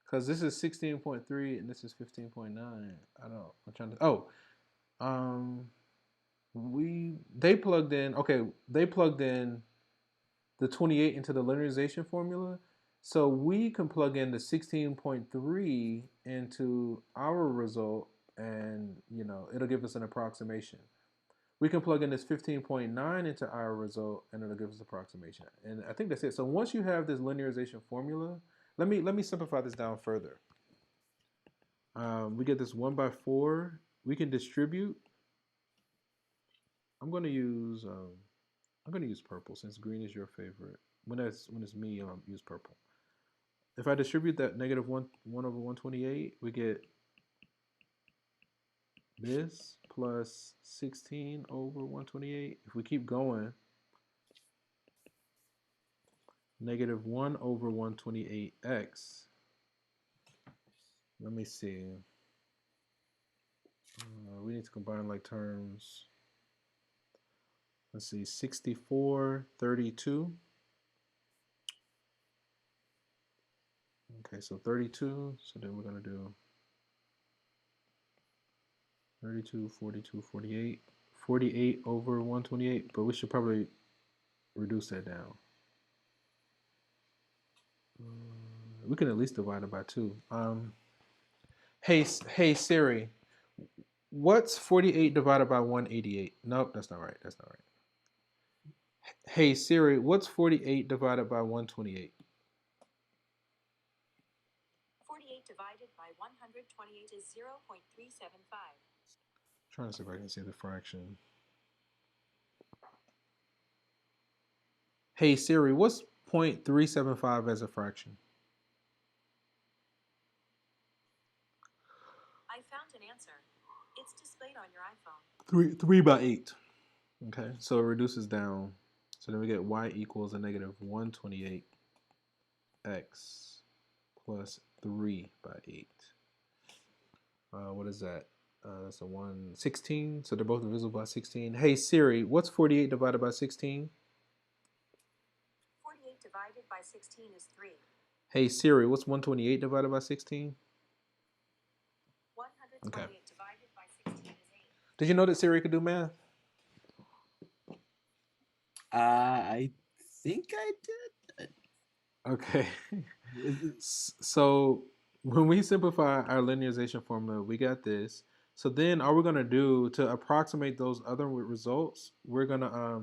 Because this is 16.3 and this is 15.9. I don't, I'm trying to, they plugged in the 28 into the linearization formula. So we can plug in the 16.3 into our result, and it'll give us an approximation. We can plug in this 15.9 into our result, and it'll give us an approximation. And I think that's it. So once you have this linearization formula, let me simplify this down further. We get this 1 by 4. We can distribute. I'm going to use purple since green is your favorite. When it's me, I'll use purple. If I distribute that negative 1 over 128, we get this plus 16 over 128. If we keep going, negative 1 over 128x. Let me see. We need to combine like terms. Let's see, 64, 32. Okay, so 32. So then we're going to do 32, 42, 48. 48 over 128, but we should probably reduce that down. We can at least divide it by 2. Hey Siri, what's 48 divided by 188? Nope, that's not right. That's not right. Hey Siri, what's 48 divided by 128? 48 divided by 128 is 0.375. Trying to see if I can see the fraction. Hey Siri, what's 0.375 as a fraction? I found an answer. It's displayed on your iPhone. 3 by 8. Okay, so it reduces down. So then we get y equals a negative 128x plus 3 by 8. What is that? That's a 116. So they're both divisible by 16. Hey Siri, what's 48 divided by 16? 48 divided by 16 is 3. Hey Siri, what's 128 divided by 16? 128 Okay. divided by 16 is 8. Did you know that Siri could do math? I think I did. Okay. So when we simplify our linearization formula, we got this. So then all we're going to do to approximate those other results, we're going to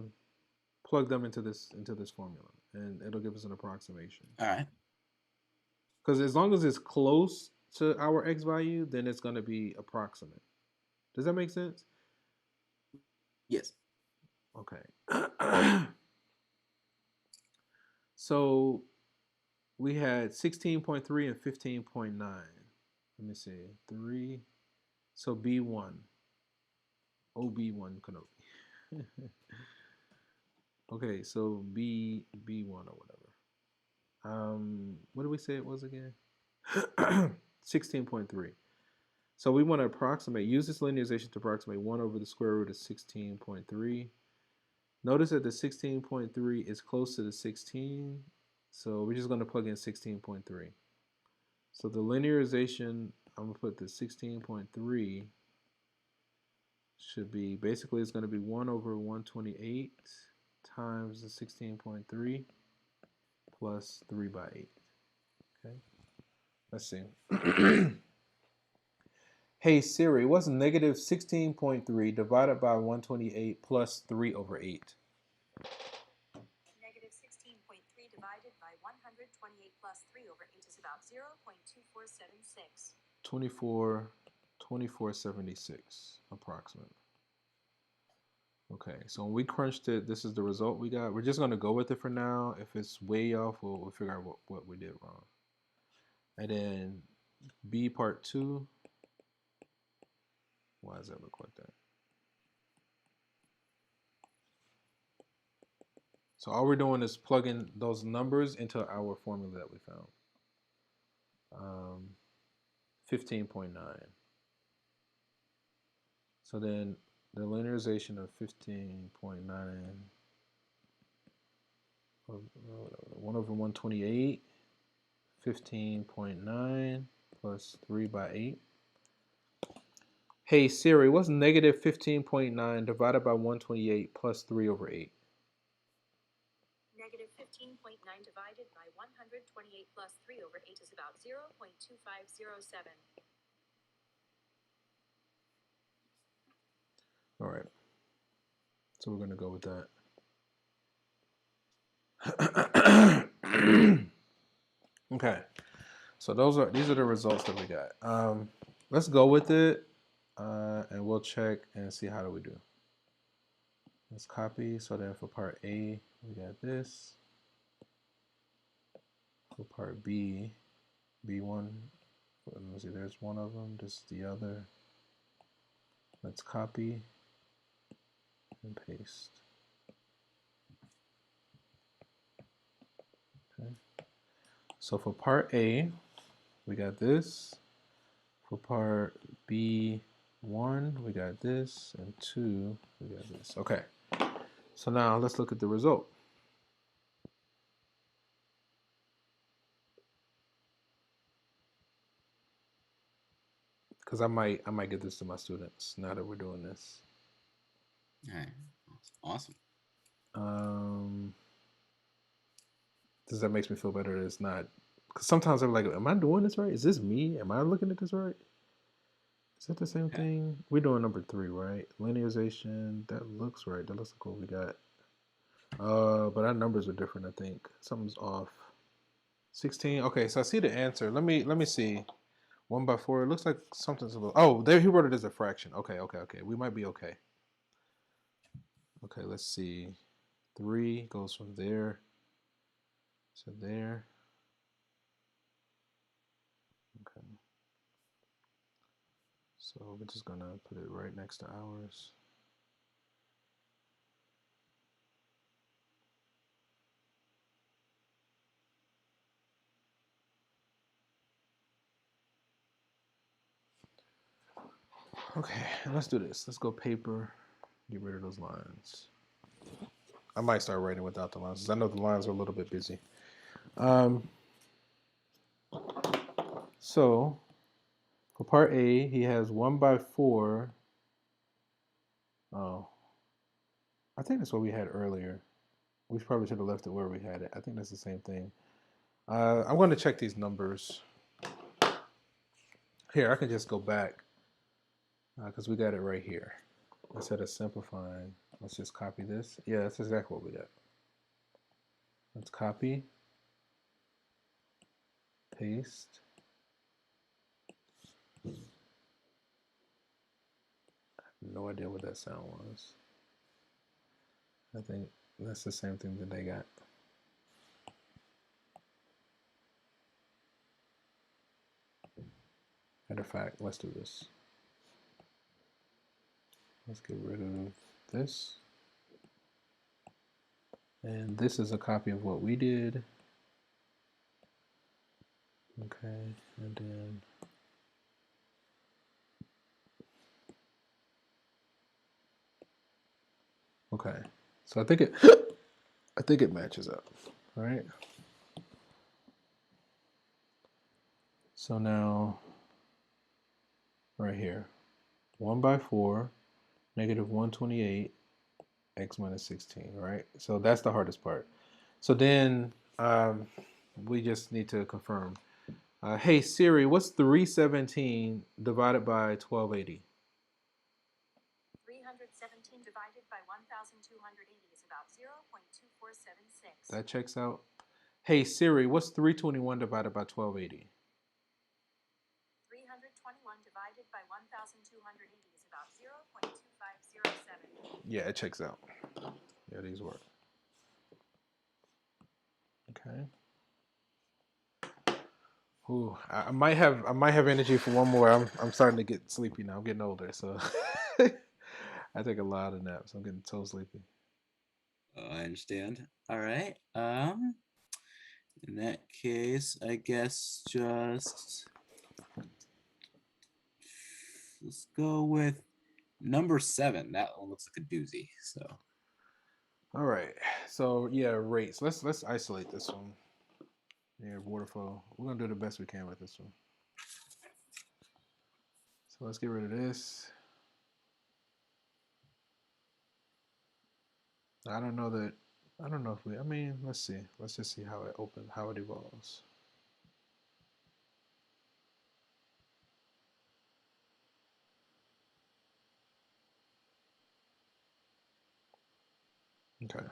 plug them into this formula, and it'll give us an approximation. All right. Because as long as it's close to our x value, then it's going to be approximate. Does that make sense? Yes. Okay. So we had 16.3 and 15.9. Let me see. 3. So B1. OB1 Kenobi. Okay, so B1 or whatever. What did we say it was again? 16.3. So we want to approximate, use this linearization to approximate 1 over the square root of 16.3. Notice that the 16.3 is close to the 16, so we're just going to plug in 16.3. So the linearization, I'm going to put the 16.3 should be, basically it's going to be 1 over 128 times the 16.3 plus 3 by 8. Okay, let's see. Hey Siri, what's negative 16.3 divided by 128 plus 3 over 8? Negative 16.3 divided by 128 plus 3 over 8 is about 0.2476. 2476 approximately. Okay, so when we crunched it, this is the result we got. We're just going to go with it for now. If it's way off, we'll figure out what we did wrong. And then B part 2. Why does that look like that? So all we're doing is plugging those numbers into our formula that we found. 15.9. So then the linearization of 15.9, 1 over 128, 15.9 plus 3 by 8. Hey Siri, what's negative 15.9 divided by 128 plus 3 over 8? Negative 15.9 divided by 128 plus 3 over 8 is about 0.2507. All right. So we're going to go with that. Okay. So these are the results that we got. Let's go with it, and we'll check and see how do we do. Let's copy. So then for part A, we got this. For part B, B1, let me see, there's one of them, this is the other. Let's copy and paste. Okay. So for part A, we got this. For part B1, we got this, and 2, we got this. Okay. So now let's look at the result. Because I might get this to my students now that we're doing this. All right. Awesome. Does that makes me feel better that it's not? Because sometimes I'm like, am I doing this right? Is this me? Am I looking at this right? Is that the same thing? We're doing number 3, right? Linearization. That looks right. That looks like what we got. But our numbers are different. I think something's off. 16. Okay, so I see the answer. Let me see. 1 by 4. It looks like something's a little. Oh, there he wrote it as a fraction. Okay. We might be okay. Okay, let's see. 3 goes from there to there. Okay. So we're just gonna put it right next to ours. Okay, let's do this. Let's go paper. Get rid of those lines. I might start writing without the lines, because I know the lines are a little bit busy. So for part A, he has 1/4. Oh, I think that's what we had earlier. We probably should have left it where we had it. I think that's the same thing. I'm going to check these numbers. Here, I can just go back because we got it right here. Instead of simplifying, let's just copy this. Yeah, that's exactly what we got. Let's copy, paste. No idea what that sound was. I think that's the same thing that they got. Matter of fact, let's do this. Let's get rid of this. And this is a copy of what we did. Okay, and then okay. So I think it matches up. All right. So now right here, 1/4, -128, x minus 16, right? So that's the hardest part. So then we just need to confirm. Hey Siri, what's 317 divided by 1280? 317 divided by 1,280 is about 0.2476. That checks out. Hey Siri, what's 321 divided by 1280? 321 divided by 1,280 is about 0.2507. Yeah, it checks out. Yeah, these work. Okay. Ooh, I might have energy for one more. I'm starting to get sleepy now. I'm getting older, so I take a lot of naps. I'm getting so sleepy. Oh, I understand. All right. In that case, I guess just let's go with number 7. That one looks like a doozy. So All right. So yeah, rates. Let's isolate this one. Yeah, waterfall. We're gonna do the best we can with this one. So let's get rid of this. I don't know that. I don't know if we. I mean, let's see. Let's just see how it evolves. Okay.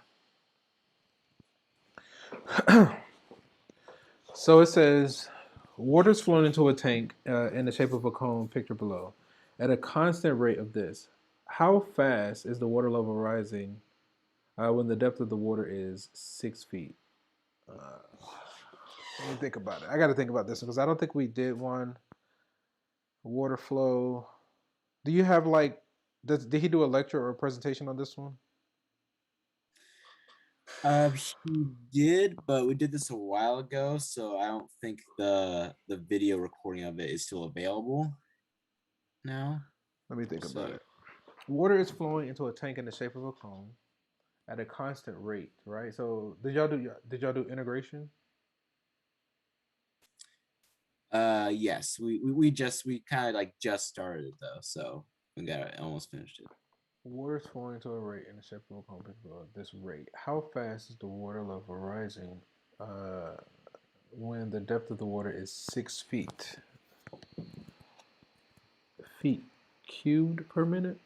So it says water is flowing into a tank in the shape of a cone pictured below. At a constant rate of this, how fast is the water level rising when the depth of the water is 6 feet? Let me think about it. I got to think about this because I don't think we did one. Water flow. Do you have like, did he do a lecture or a presentation on this one? he did, but we did this a while ago, so I don't think the video recording of it is still available now. Let me think So about it. Water is flowing into a tank in the shape of a cone at a constant rate, right? So did y'all do integration? yes, we kind of like just started though, so we got almost finished it. Water is flowing to a rate in the shape of a cone at this rate. How fast is the water level rising uh, when the depth of the water is 6 feet? Feet cubed per minute?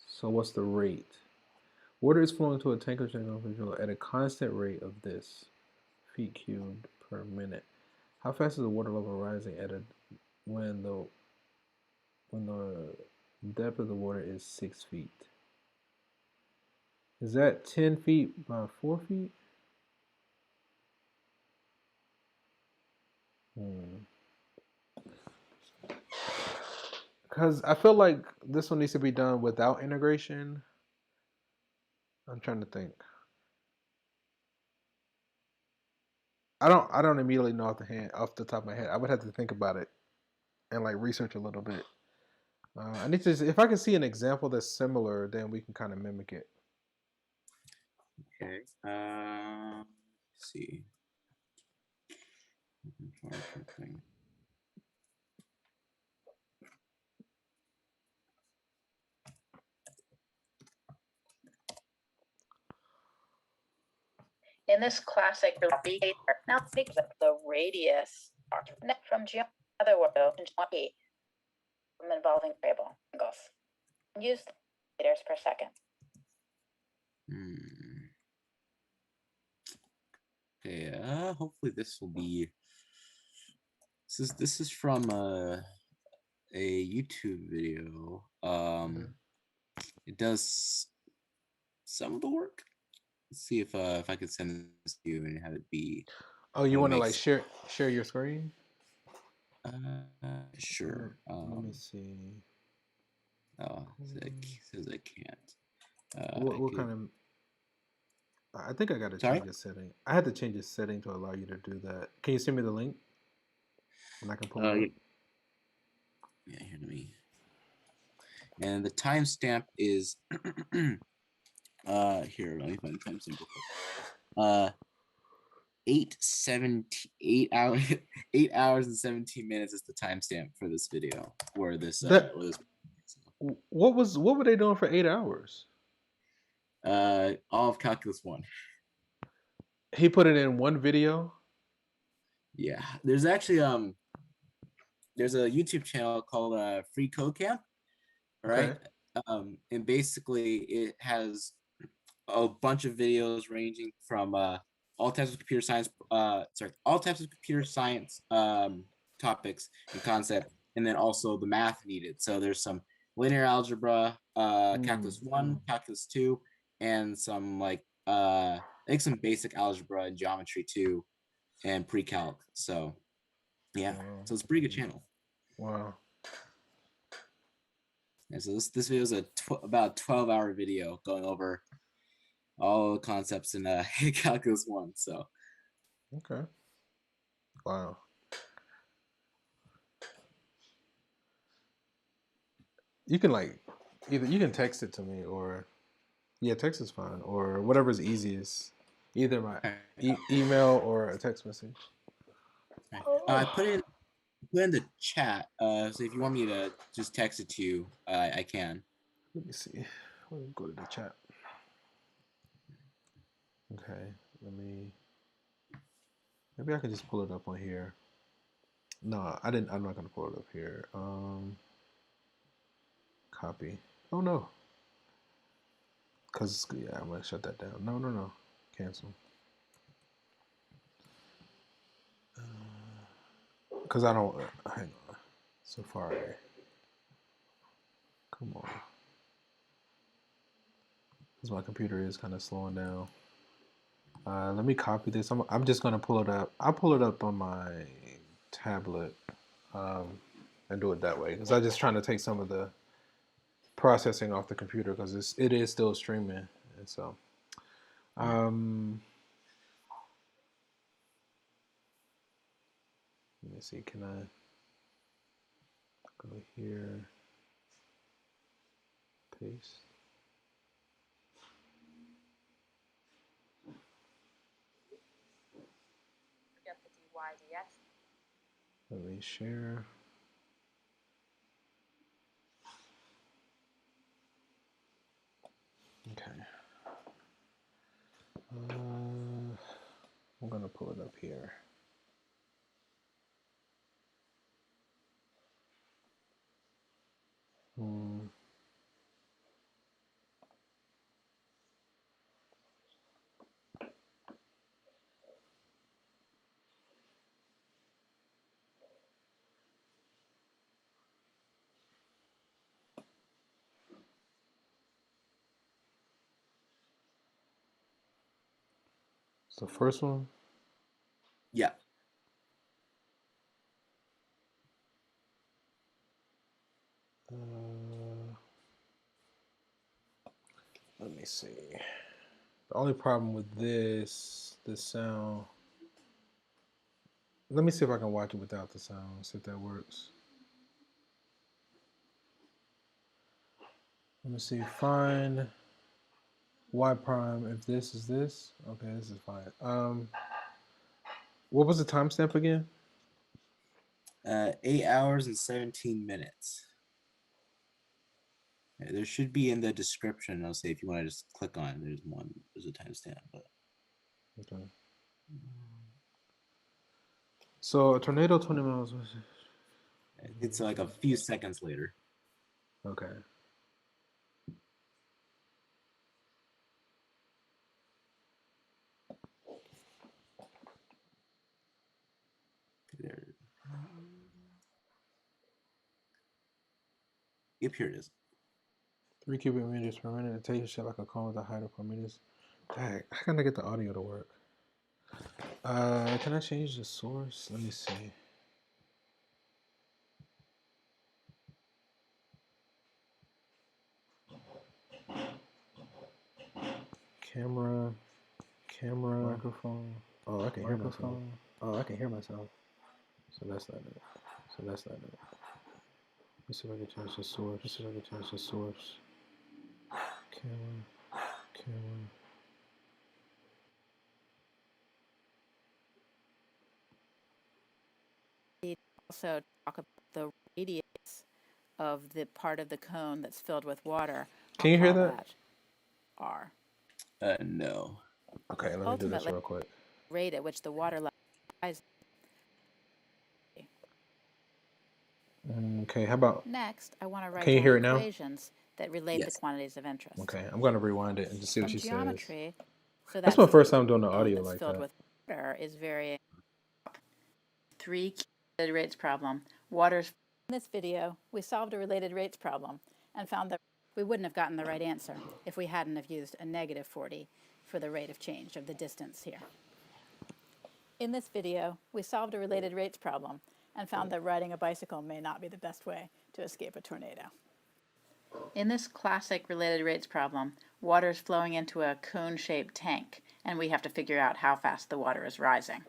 So what's the rate? Water is flowing to a tank or channel at a constant rate of this feet cubed per minute. How fast is the water level rising when the when the depth of the water is 6 feet? Is that 10 feet by 4 feet? Because I feel like this one needs to be done without integration. I'm trying to think. I don't immediately know off the top of my head. I would have to think about it and like research a little bit. I need to. If I can see an example that's similar, then we can kind of mimic it. Okay. Let's see. In this classic behavior, now think of the radius from other word from involving variable angles. Use meters per second. Okay, hopefully this will be. This is from a YouTube video. It does some of the work. Let's see if I could send this to you and have it be. Oh, you want to like share your screen? Sure. Let me see. Oh, it says I can't. What kind of? I think I got to change the setting. I had to change the setting to allow you to do that. Can you send me the link? And I can pull it up. Yeah, here to me. And the timestamp is here. Let me find the timestamp. 8 hours 8 hours and 17 minutes is the timestamp for this video. Or this. What were they doing for 8 hours? All of Calculus 1. He put it in one video. Yeah, there's actually there's a YouTube channel called Free Code Camp, right? Okay. And basically it has a bunch of videos ranging from all types of computer science topics and concept, and then also the math needed. So there's some linear algebra, calculus 1, calculus 2, and some I think some basic algebra and geometry too, and pre-calc. So yeah, so it's a pretty good channel. Wow. And so this video is about a 12-hour video going over all the concepts in calculus 1. So okay. Wow. You can either you can text it to me, or text is fine, or whatever's easiest. Either my email or a text message. I put in the chat. So if you want me to just text it to you, I can. Let me see. Let me go to the chat. Okay. Maybe I can just pull it up on here. No, I didn't. I'm not gonna pull it up here. Copy. Oh no. Cause I'm gonna shut that down. No. Cancel. Cause I don't. Hang on. Safari. Come on. Cause my computer is kind of slowing down. Let me copy this. I'm just gonna pull it up. I'll pull it up on my tablet, and do it that way. Cause I'm just trying to take some of the processing off the computer, because it is still streaming, and so. Let me see. Can I go here? Paste. Forget the DYDX. Let me share. Okay. I'm gonna pull it up here. It's the first one. Yeah. Let me see. The only problem with this sound. Let me see if I can watch it without the sound. See if that works. Let me see. Find y prime if this is this. Okay, this is fine. What was the timestamp again? 8 hours and 17 minutes. There should be in the description. I'll say if you want to just click on it, there's a timestamp. But Okay. So a tornado 20 miles. it's like a few seconds later. Okay. There. Yep, here it is. 3 cubic meters per minute. It takes shit like a cone with a height of 4 meters. Dang, how can I get the audio to work? Can I change the source? Let me see. Camera, microphone. Oh, I can hear myself. Oh, I can hear myself. So that's not it. Let's see if I can change the source. Camera. Also talk about the radius of the part of the cone that's filled with water. Can you hear Call that? R. No. Okay, let me do this real quick. Rate at which the water level rises. Okay, how about? Next, I want to write Can you down hear it now? equations that relate Yes. the quantities of interest. Okay, I'm gonna rewind it and just see what From she geometry, so says. That's my first time doing the cone audio that's like filled that. with water is varying. 3 related rates problem. Water's. In this video, we solved a related rates problem and found that we wouldn't have gotten the right answer if we hadn't have used a negative 40 for the rate of change of the distance here. In this video, we solved a related rates problem and found that riding a bicycle may not be the best way to escape a tornado. In this classic related rates problem, water is flowing into a cone-shaped tank, and we have to figure out how fast the water is rising.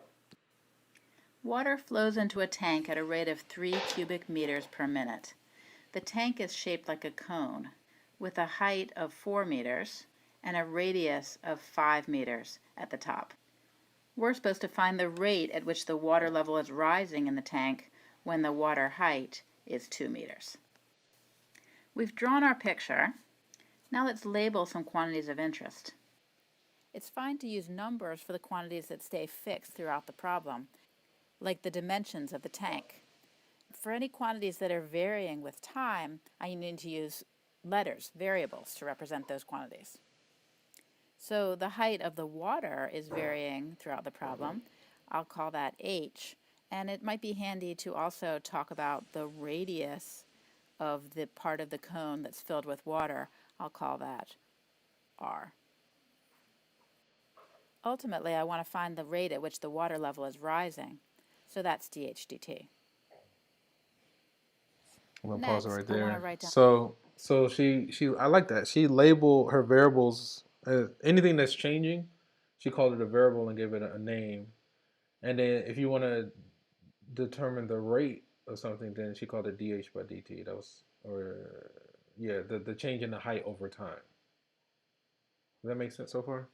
Water flows into a tank at a rate of 3 cubic meters per minute. The tank is shaped like a cone, with a height of 4 meters and a radius of 5 meters at the top. We're supposed to find the rate at which the water level is rising in the tank when the water height is 2 meters. We've drawn our picture. Now let's label some quantities of interest. It's fine to use numbers for the quantities that stay fixed throughout the problem, like the dimensions of the tank. For any quantities that are varying with time, I need to use letters, variables, to represent those quantities. So the height of the water is varying throughout the problem. I'll call that h, and it might be handy to also talk about the radius of the part of the cone that's filled with water. I'll call that r. Ultimately, I want to find the rate at which the water level is rising, so that's dh dt. I'm gonna pause it Next, right I want there. to write down. So she I like that. She labeled her variables as anything that's changing. She called it a variable and gave it a name. And then if you want to determine the rate of something, then she called it dH by dt. That was the change in the height over time. Does that make sense so far?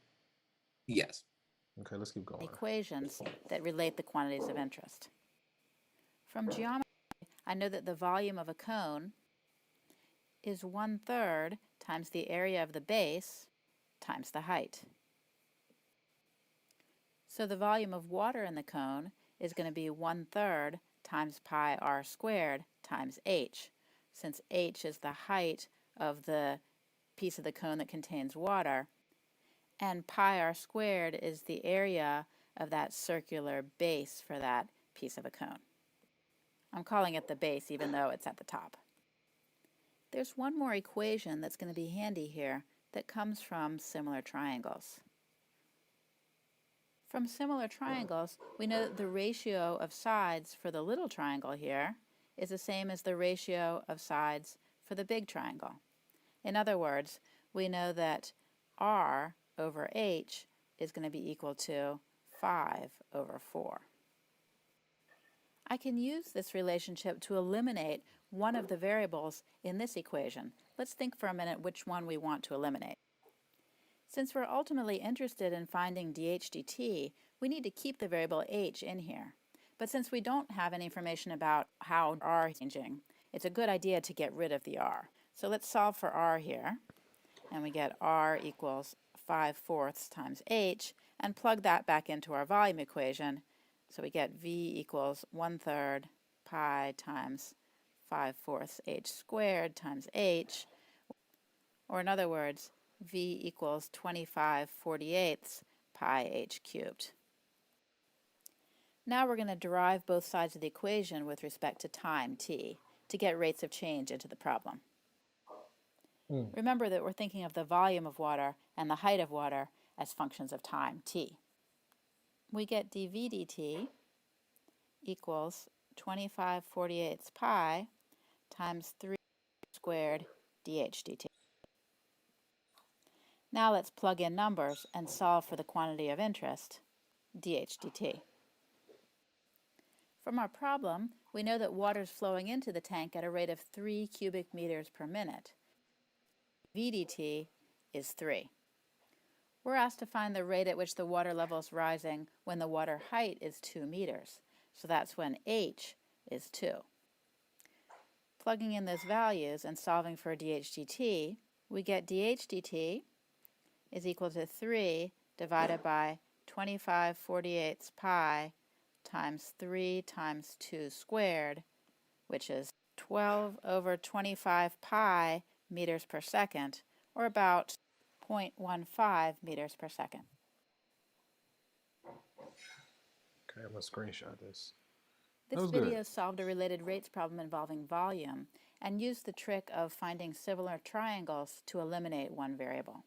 Yes. Okay, let's keep going. Equations that relate the quantities of interest. From geometry, I know that the volume of a cone is 1/3 times the area of the base times the height. So the volume of water in the cone is going to be 1/3 times pi r squared times h, since h is the height of the piece of the cone that contains water, and pi r squared is the area of that circular base for that piece of a cone. I'm calling it the base even though it's at the top. There's one more equation that's going to be handy here that comes from similar triangles. From similar triangles, we know that the ratio of sides for the little triangle here is the same as the ratio of sides for the big triangle. In other words, we know that r over h is going to be equal to 5/4. I can use this relationship to eliminate one of the variables in this equation. Let's think for a minute which one we want to eliminate. Since we're ultimately interested in finding dH dt, we need to keep the variable h in here. But since we don't have any information about how r is changing, it's a good idea to get rid of the r. So let's solve for r here, and we get r equals 5/4 times h, and plug that back into our volume equation. So we get v equals 1/3 pi times 5/4 h squared times h, or in other words, v equals 25/48 pi h cubed. Now we're going to derive both sides of the equation with respect to time, t, to get rates of change into the problem. Remember that we're thinking of the volume of water and the height of water as functions of time, t. We get dv dt equals 25/48 pi times 3 squared dH dt. Now let's plug in numbers and solve for the quantity of interest, dH dt. From our problem, we know that water is flowing into the tank at a rate of 3 cubic meters per minute. VDT is 3. We're asked to find the rate at which the water level is rising when the water height is 2 meters. So that's when h is 2. Plugging in those values and solving for dH dt, we get dH dt is equal to 3 divided by 25/48 pi times 3 times 2 squared, which is 12/25 pi meters per second, or about 0.15 meters per second. Okay, I'm going to screenshot this. This video solved a related rates problem involving volume and used the trick of finding similar triangles to eliminate one variable.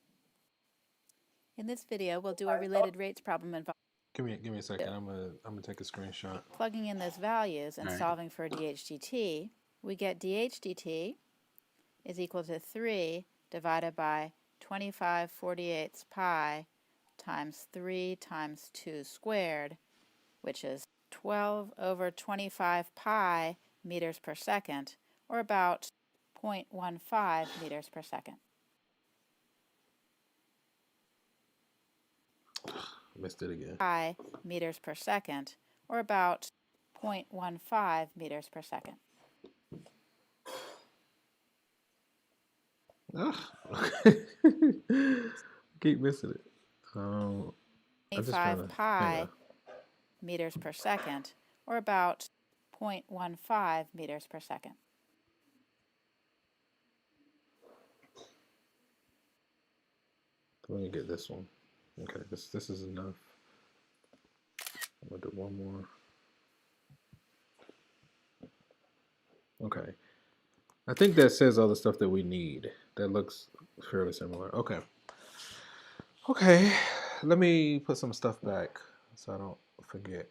In this video, we'll do a related rates problem involving Give me a second. I'm gonna take a screenshot. plugging in those values and solving for dH dt. We get dH dt is equal to 3 divided by 25/48 pi times 3 times 2 squared, which is 12/25 pi meters per second, or about 0.15 meters per second. Missed it again. Pi meters per second, or about 0.15 meters per second. Keep missing it. 25 pi meters per second, or about 0.15 meters per second. Let me get this one. Okay, this is enough. I'm gonna do one more. Okay. I think that says all the stuff that we need. That looks fairly similar. Okay. Okay. Let me put some stuff back so I don't forget.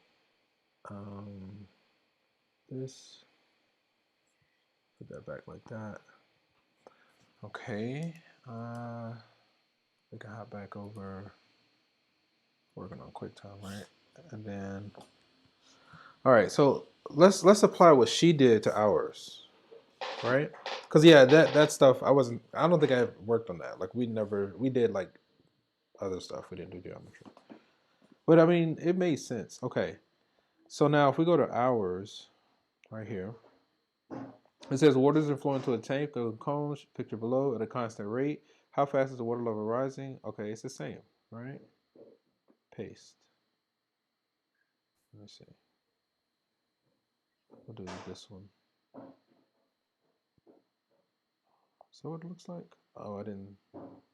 This. Put that back like that. Okay. We can hop back over. Working on QuickTime, right? And then, all right. So let's apply what she did to ours, right? Because yeah, that stuff I don't think I worked on that. Like we did like other stuff. We didn't do geometry, but I mean it made sense. Okay. So now if we go to ours, right here, it says water is flowing into a tank of cone, picture below, at a constant rate. How fast is the water level rising? Okay, it's the same, right? Paste. Let me see. We'll do this one. So what it looks like? Oh, I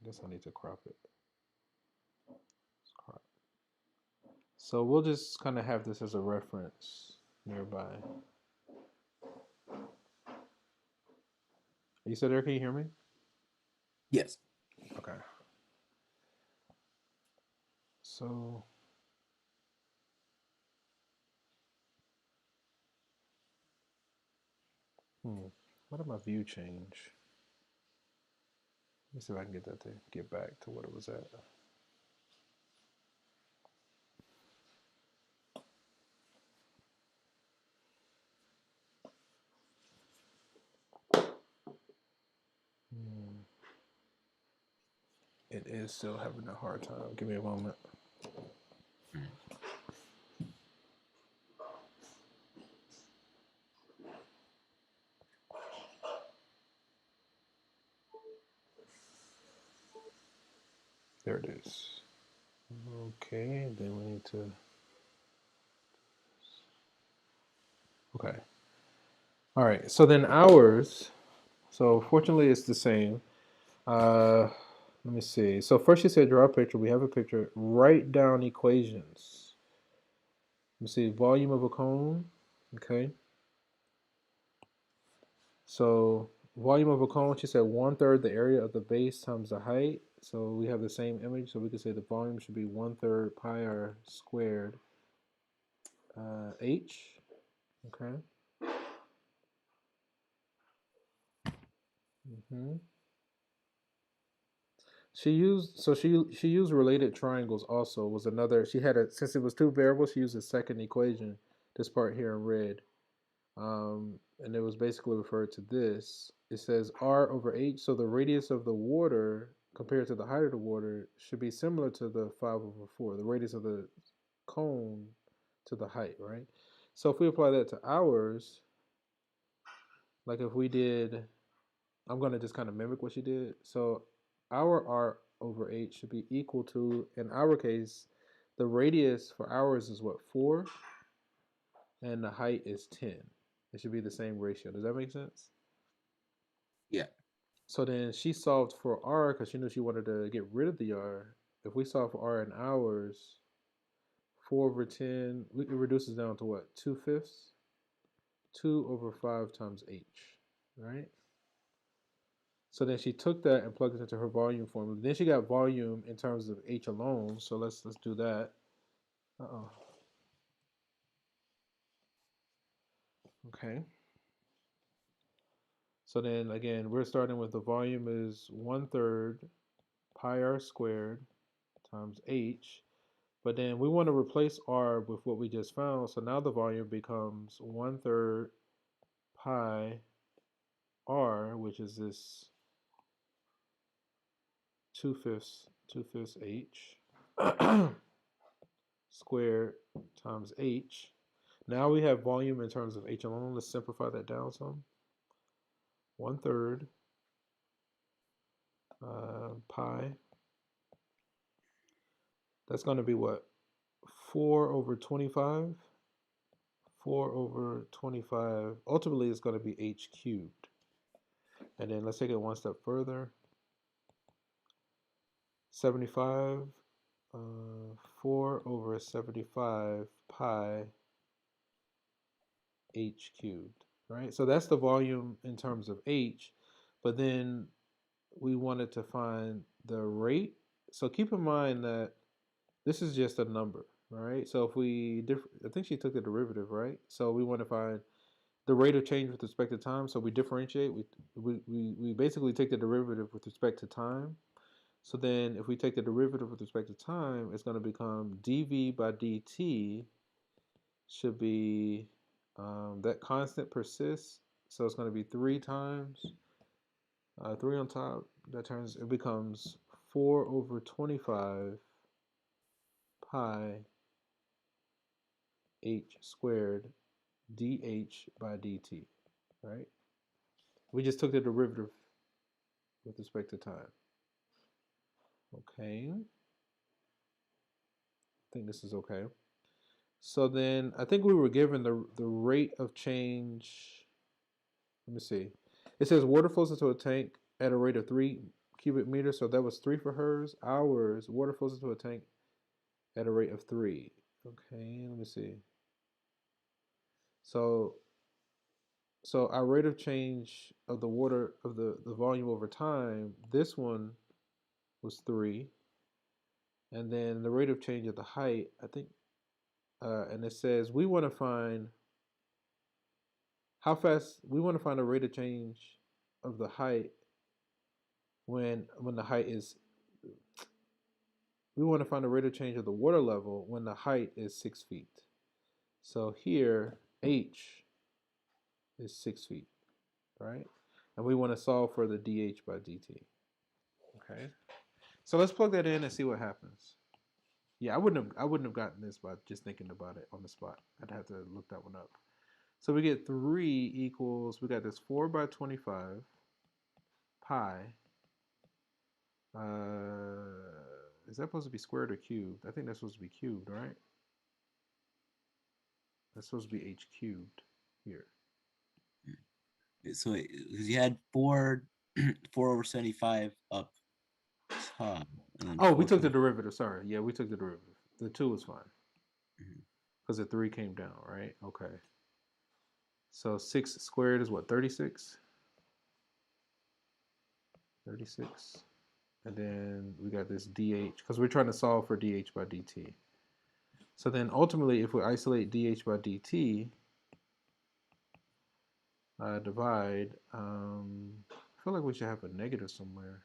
guess I need to crop it. Let's crop. So we'll just kind of have this as a reference nearby. Are you still there? Can you hear me? Yes. Okay. So what did my view change? Let me see if I can get that to get back to what it was at. is still having a hard time. Give me a moment. There it is. Okay, then we need to. Okay. All right. So then ours. So fortunately, it's the same. Let me see. So first you said draw a picture. We have a picture. Write down equations. Let me see. Volume of a cone. Okay. So volume of a cone, she said 1/3 the area of the base times the height. So we have the same image. So we could say the volume should be 1/3 pi r squared h. Okay. She used related triangles also was another. She had a, since it was two variables, she used a second equation, this part here in red. And it was basically referred to this. It says r over h, so the radius of the water compared to the height of the water should be similar to the 5/4, the radius of the cone to the height, right? So if we apply that to ours, like if we did, I'm going to just kind of mimic what she did. So our r over h should be equal to, in our case, the radius for ours is what, 4? And the height is 10. It should be the same ratio. Does that make sense? Yeah. So then she solved for r because she knew she wanted to get rid of the r. If we solve for r in hours, 4/10, it reduces down to what? 2/5? 2/5 times h, right? So then she took that and plugged it into her volume formula. Then she got volume in terms of h alone. So let's do that. Uh-oh. Okay. So then again, we're starting with the volume is 1/3 pi r squared times h. But then we want to replace r with what we just found. So now the volume becomes 1/3 pi r, which is this 2/5 h squared times h. Now we have volume in terms of h alone. Let's simplify that down some. 1/3 pi. That's going to be what? 4/25. 4/25. Ultimately, it's going to be h cubed. And then let's take it one step further. 75. 4/75 pi h cubed, right? So that's the volume in terms of h, but then we wanted to find the rate. So keep in mind that this is just a number, right? So if we, I think she took the derivative, right? So we want to find the rate of change with respect to time. So we differentiate. We basically take the derivative with respect to time. So then if we take the derivative with respect to time, it's going to become dv by dt should be, that constant persists. So it's going to be 3 times, 3 on top. It becomes 4/25 pi h squared dh by dt, right? We just took the derivative with respect to time. Okay. I think this is okay. So then I think we were given the rate of change. Let me see. It says water flows into a tank at a rate of 3 cubic meters. So that was 3 for hers. Ours, water flows into a tank at a rate of 3. Okay, let me see. So our rate of change of the water, of the volume over time, this one was 3. And then the rate of change of the height, I think, and it says we want to find how fast, we want to find a rate of change of the height when the height is, we want to find the rate of change of the water level when the height is 6 feet. So here, h is 6 feet, right? And we want to solve for the dh by dt. Okay. So let's plug that in and see what happens. Yeah, I wouldn't have gotten this by just thinking about it on the spot. I'd have to look that one up. So we get 3 equals, we got this 4 by 25 pi. Is that supposed to be squared or cubed? I think that's supposed to be cubed, right? That's supposed to be h cubed here. So because you had 4 over 75 up top. Oh, we took the derivative. Sorry. Yeah, we took the derivative. The 2 was fine. Because the 3 came down, right? Okay. So 6 squared is what, 36? 36. And then we got this dh, because we're trying to solve for dh by dt. So then ultimately, if we isolate dh by dt, divide, I feel like we should have a negative somewhere.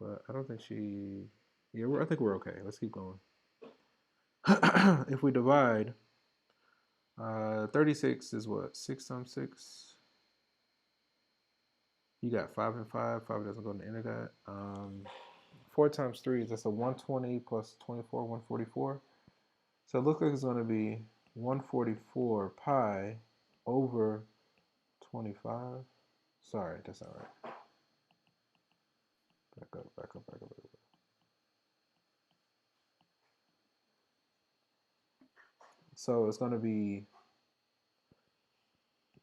But I don't think she, yeah, I think we're okay. Let's keep going. If we divide, 36 is what, 6 times 6? You got 5 and 5. 5 doesn't go in the end of that. 4 times 3 is just a 120 plus 24, 144. So it looks like it's going to be 144 pi over 25. Sorry, that's not right. Back up. So it's going to be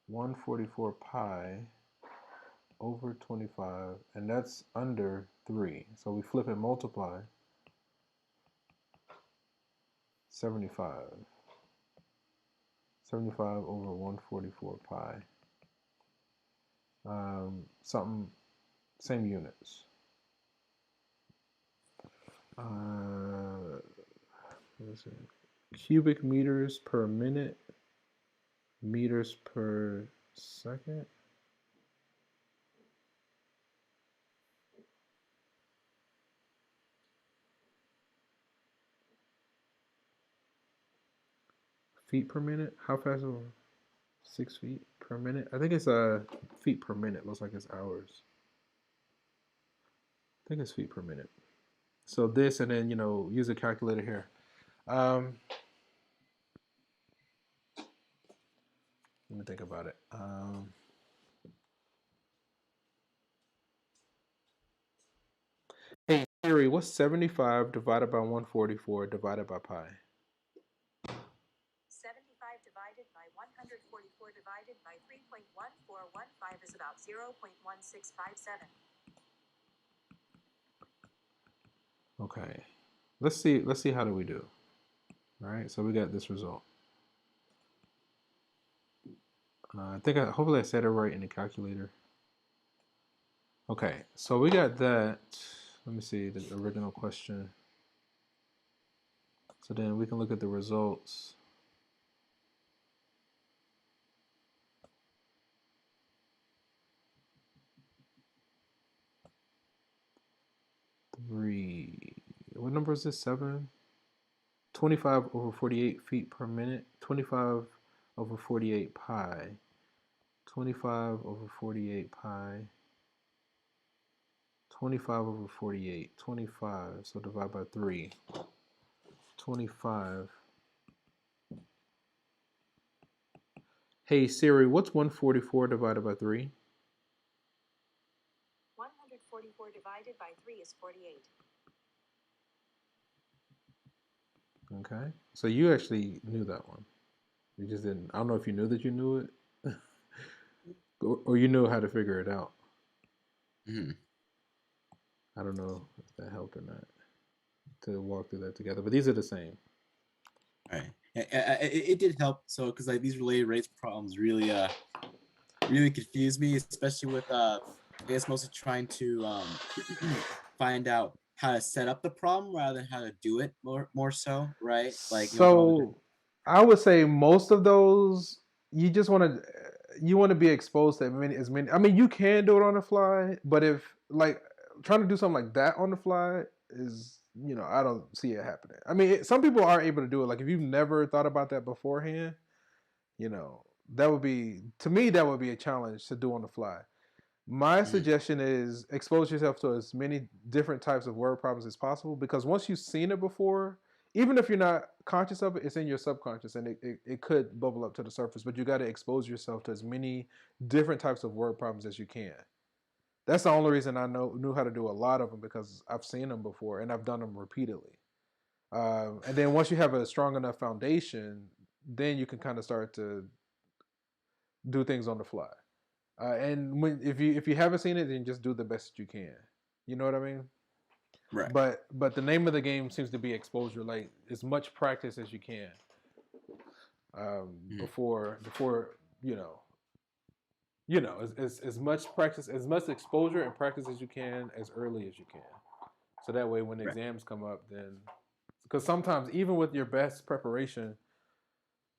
144 pi over 25, and that's under 3. So we flip and multiply. 75. 75 over 144 pi. Something, same units. What is it? Cubic meters per minute, meters per second. Feet per minute? How fast is it? 6 feet per minute? I think it's feet per minute. Looks like it's hours. I think it's feet per minute. So this, and then, use a calculator here. Let me think about it. Hey Siri, what's 75 divided by 144 divided by pi? 75 divided by 144 divided by 3.1415 is about 0.1657. Okay. Let's see how do we do. All right, so we got this result. I think hopefully I said it right in the calculator. Okay, so we got that. Let me see the original question. So then we can look at the results. What number is this? 7? 25 over 48 feet per minute. 25 over 48 pi. 25 over 48 pi. 25 over 48. 25. So divide by 3. 25. Hey Siri, what's 144 divided by 3? 144 divided by 3 is 48. Okay, so you actually knew that one. You just didn't. I don't know if you knew that you knew it, or you knew how to figure it out. I don't know if that helped or not to walk through that together. But these are the same. Right. It did help. So because like these related rates problems really really confuse me, especially with I guess mostly trying to find out how to set up the problem rather than how to do it more so, right? Like so I would say most of those you just want to be exposed to as many. I mean, you can do it on the fly, but if like trying to do something like that on the fly is, I don't see it happening. I mean, some people are able to do it. Like if you've never thought about that beforehand, that would be, to me, that would be a challenge to do on the fly. My Mhm. suggestion is expose yourself to as many different types of word problems as possible, because once you've seen it before, even if you're not conscious of it, it's in your subconscious and it could bubble up to the surface. But you got to expose yourself to as many different types of word problems as you can. That's the only reason I knew how to do a lot of them, because I've seen them before and I've done them repeatedly. And then once you have a strong enough foundation, then you can kind of start to do things on the fly. And if you haven't seen it, then just do the best that you can. You know what I mean? Right. But the name of the game seems to be exposure. Like as much practice as you can Mhm. before as much practice, as much exposure and practice as you can as early as you can. So that way, when Right. exams come up, then because sometimes even with your best preparation,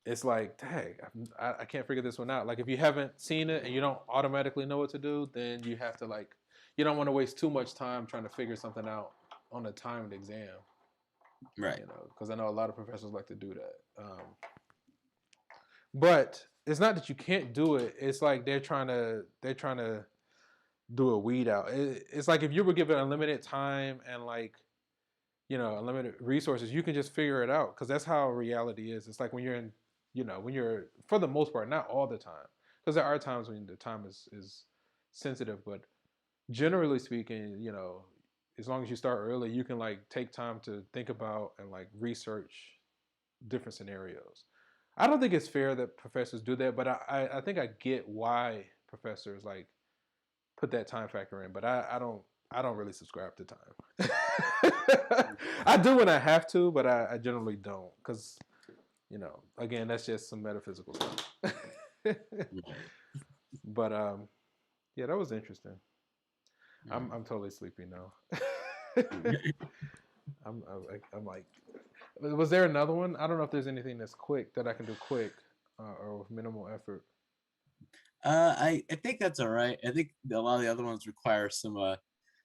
it's like, dang, I can't figure this one out. Like if you haven't seen it and you don't automatically know what to do, then you have to you don't want to waste too much time trying to figure something out on a timed exam. Right. Because I know a lot of professors like to do that. But it's not that you can't do it. It's like they're trying to do a weed out. It's like if you were given unlimited time and unlimited resources, you can just figure it out, because that's how reality is. It's like when you're when you're, for the most part, not all the time, because there are times when the time is sensitive, but generally speaking, as long as you start early, you can take time to think about and research different scenarios. I don't think it's fair that professors do that, but I think I get why professors put that time factor in, but I don't really subscribe to time. I do when I have to, but I generally don't, because again, that's just some metaphysical stuff. Right. But yeah, that was interesting. I'm Mhm. I'm totally sleepy now. I'm like, was there another one? I don't know if there's anything that's quick that I can do quick or with minimal effort. I think that's all right. I think a lot of the other ones require some a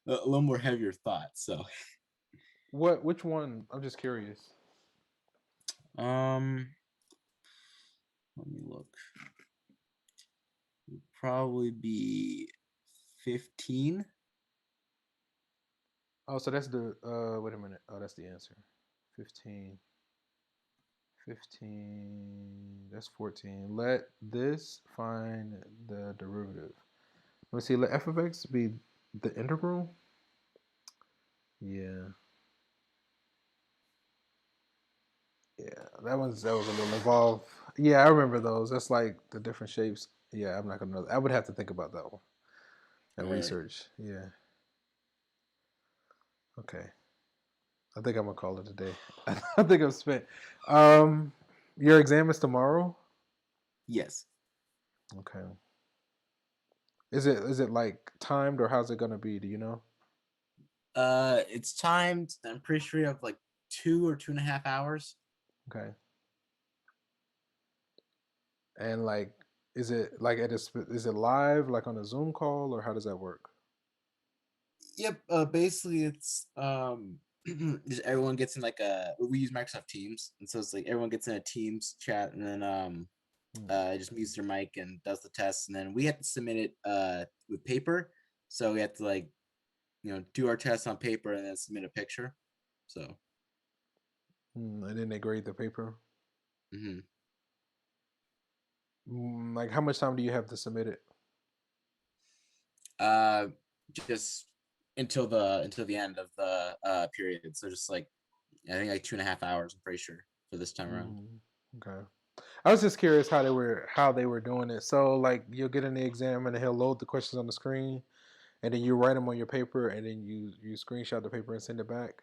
little more heavier thoughts. So Which one? I'm just curious. um, let me look. Probably be 15. Oh, so that's the wait a minute. Oh, that's the answer. 15. 15. That's 14. Let this find the derivative. Let me see. Let f of x be the integral. Yeah. Yeah. That was a little involved. Yeah, I remember those. That's like the different shapes. Yeah, I'm not gonna know. I would have to think about that one and Right. research. Yeah. Okay. I think I'm gonna call it a day. I think I'm spent. Um, your exam is tomorrow. Yes. Okay. Is it timed, or how's it gonna be? Do you know? It's timed. I'm pretty sure you have like 2 or 2.5 hours. Okay. And is it is it live, like on a Zoom call, or how does that work? Yep. Basically, it's just everyone gets in like we use Microsoft Teams, and so it's like everyone gets in a Teams chat, and then Hmm. just mutes their mic and does the test, and then we have to submit it with paper. So we have to do our test on paper and then submit a picture. So And then they grade the paper. mhm. Like how much time do you have to submit it? uh just until the end of the period. So just like I think like 2.5 hours, I'm pretty sure, for this time around. Okay. I was just curious how they were doing it. So you'll get in the exam and he'll load the questions on the screen, and then you write them on your paper, and then you screenshot the paper and send it back.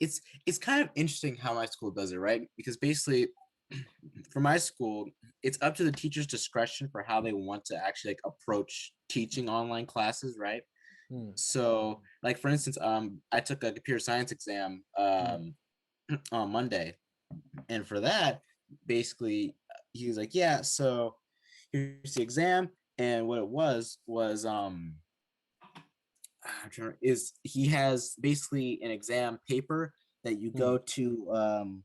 It's kind of interesting how my school does it, right? Because basically for my school, it's up to the teacher's discretion for how they want to actually approach teaching online classes, right? Hmm. So like for instance, I took a computer science exam Hmm. on Monday, and for that, basically he was like, yeah, so here's the exam. And what it was is he has basically an exam paper that you Hmm. go to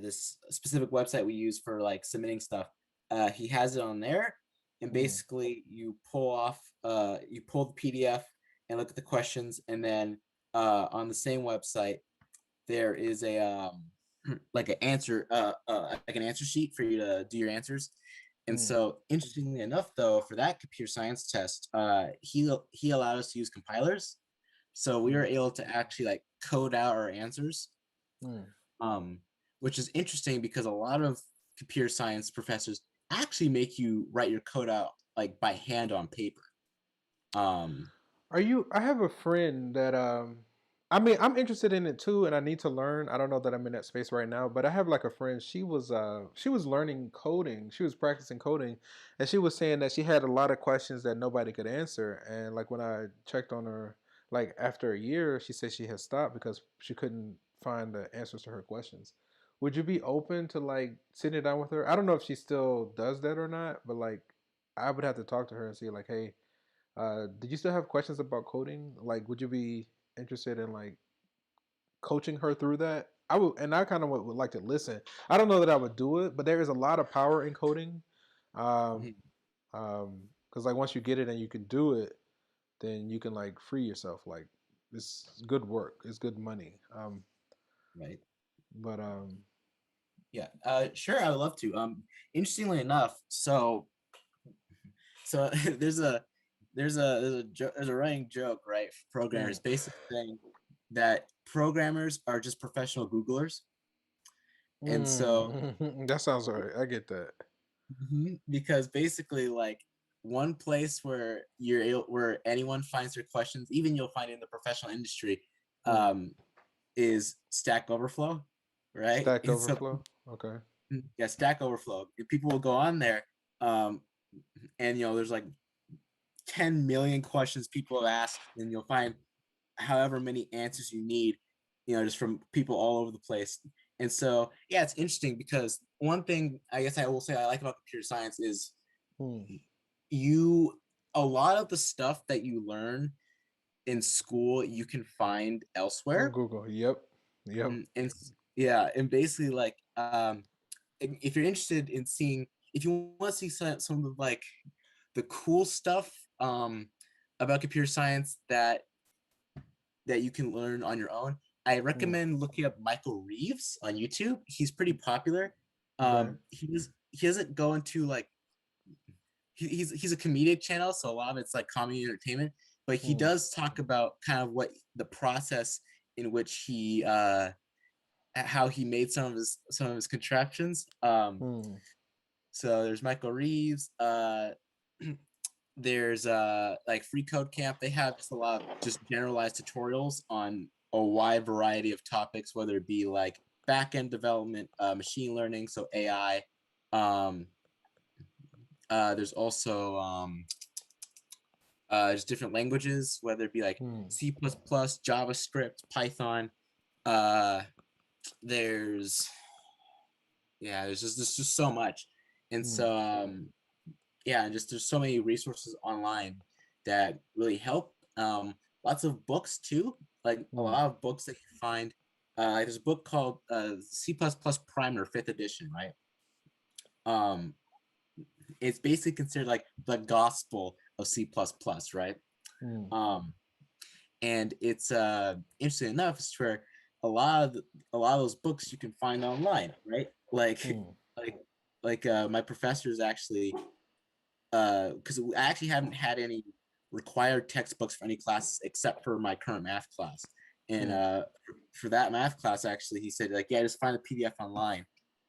this specific website we use for like submitting stuff. He has it on there, and basically you pull the PDF and look at the questions, and then on the same website there is a like an answer sheet for you to do your answers. And so, interestingly enough, though, for that computer science test, he allowed us to use compilers, so we were able to actually like code out our answers, which is interesting because a lot of computer science professors actually make you write your code out like by hand on paper. I have a friend that I mean, I'm interested in it too, and I need to learn. I don't know that I'm in that space right now, but I have like a friend. She was learning coding. She was practicing coding, and she was saying that she had a lot of questions that nobody could answer. And like when I checked on her, like after a year, she said she had stopped because she couldn't find the answers to her questions. Would you be open to like sitting down with her? I don't know if she still does that or not, but like I would have to talk to her and see like, hey, did you still have questions about coding? Like, would you be interested in like coaching her through that? I would, and I kind of would like to listen. I don't know that I would do it, but there is a lot of power in coding. Um, because like once you get it and you can do it, then you can like free yourself. Like it's good work. It's good money. Right. But Yeah. Sure. I would love to. Interestingly enough, so there's a there's a running joke, right? For programmers, basically saying that programmers are just professional Googlers, and so that sounds alright. I get that. because basically like one place where where anyone finds their questions, even you'll find in the professional industry, is Stack Overflow, right? Stack And so Overflow. Okay. yeah, Stack Overflow. People will go on there, and there's like 10 million questions people have asked, and you'll find however many answers you need, just from people all over the place. And so, yeah, it's interesting because one thing I guess I will say I like about computer science is a lot of the stuff that you learn in school you can find On elsewhere. Google. Yep. Yep. And yeah, and basically like if you're interested in seeing, if you want to see some of like the cool stuff about computer science that you can learn on your own, I recommend looking up Michael Reeves on YouTube. He's pretty popular. Okay. He doesn't go into like he's a comedic channel, so a lot of it's like comedy entertainment, but he does talk about kind of what the process in which he how he made some of his contraptions. So there's Michael Reeves. There's like Free Code Camp. They have just a lot of just generalized tutorials on a wide variety of topics, whether it be like backend development, machine learning, so AI. There's also just different languages, whether it be like C++, JavaScript, Python. There's there's just so much, and so yeah, and just there's so many resources online that really help. Lots of books too, like a lot of books that you find. There's a book called C++ Primer 5th edition, right? It's basically considered like the gospel of C++, right? And it's interesting enough, it's where a lot of those books you can find online, right? Like my professors actually, because I actually haven't had any required textbooks for any classes except for my current math class. And for that math class, actually, he said like, yeah, just find the PDF online,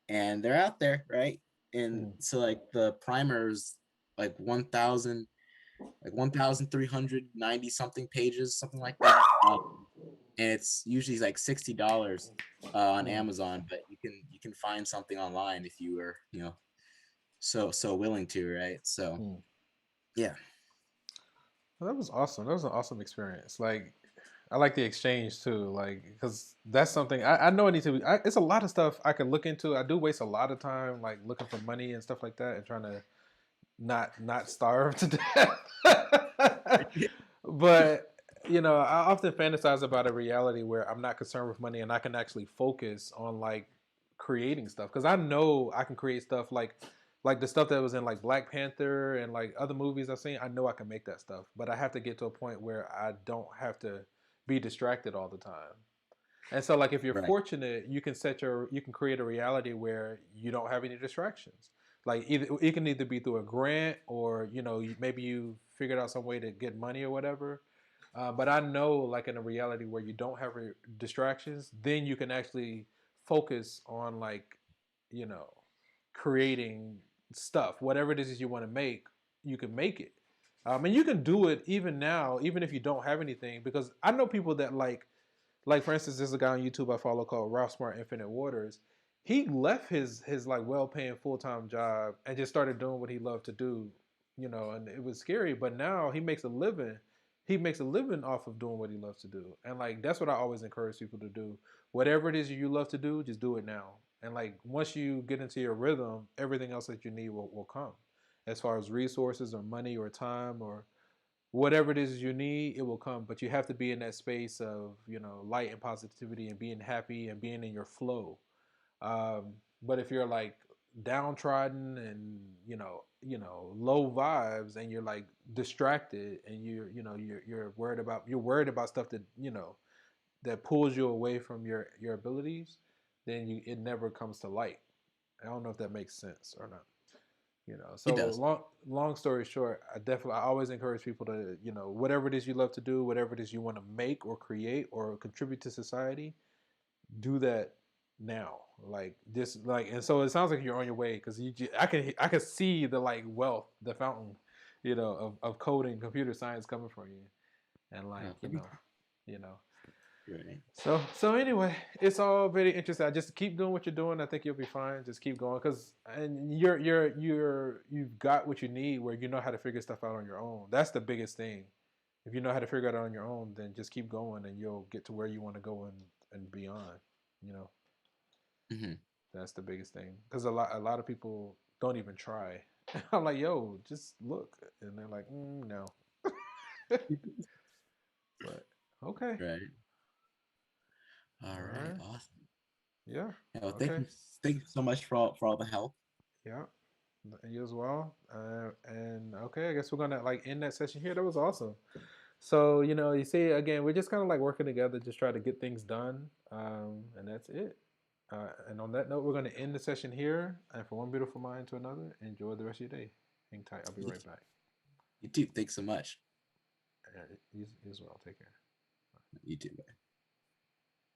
and they're out there, right? And so like the primers, like 1,390 something pages, something like that. And it's usually like $60 on Amazon, but you can find something online if you were so willing to, right? So yeah. Well, that was awesome. That was an awesome experience. Like, I like the exchange too. Like, because that's something I know I need to. It's a lot of stuff I can look into. I do waste a lot of time like looking for money and stuff like that, and trying to not starve to death. But I often fantasize about a reality where I'm not concerned with money and I can actually focus on like creating stuff because I know I can create stuff like like the stuff that was in like Black Panther and like other movies I've seen. I know I can make that stuff, but I have to get to a point where I don't have to be distracted all the time. And so, like, if you're Right. fortunate, you can create a reality where you don't have any distractions. Like, either it can either be through a grant or maybe you figured out some way to get money or whatever. But I know, like, in a reality where you don't have distractions, then you can actually focus on like, you know, creating stuff, whatever it is you want to make, you can make it. And you can do it even now, even if you don't have anything. Because I know people that like for instance, there's a guy on YouTube I follow called Ralph Smart Infinite Waters. He left his like well paying full time job and just started doing what he loved to do, and it was scary, but now he makes a living. He makes a living off of doing what he loves to do. And like that's what I always encourage people to do. Whatever it is you love to do, just do it now. And like once you get into your rhythm, everything else that you need will come. As far as resources or money or time or whatever it is you need, it will come. But you have to be in that space of light and positivity and being happy and being in your flow. But if you're like downtrodden and low vibes and you're like distracted and you're worried about stuff that that pulls you away from your abilities, then it never comes to light. I don't know if that makes sense or not. It So does. long story short, I always encourage people to whatever it is you love to do, whatever it is you want to make or create or contribute to society, do that now. Like just like, and so it sounds like you're on your way because I can see the like wealth, the fountain, of coding, computer science coming from you, and like you know. Right. So anyway, it's all very interesting. I just keep doing what you're doing. I think you'll be fine. Just keep going because and you've got what you need where you know how to figure stuff out on your own. That's the biggest thing. If you know how to figure it out on your own, then just keep going and you'll get to where you want to go and beyond. You know, Mm-hmm. that's the biggest thing because a lot of people don't even try. I'm like, yo, just look, and they're like, no. But okay, Right. All all right. right, Awesome. yeah, Yeah, well, okay. thank you so much for all the help. Yeah, and you as well. And okay, I guess we're gonna like end that session here. That was awesome. So you see, again, we're just kind of like working together, just try to get things done, and that's it. And on that note, we're gonna end the session here. And from one beautiful mind to another, enjoy the rest of your day. Hang tight. I'll be right back. You too. Thanks so much. You as well. Take care. You too. Bye.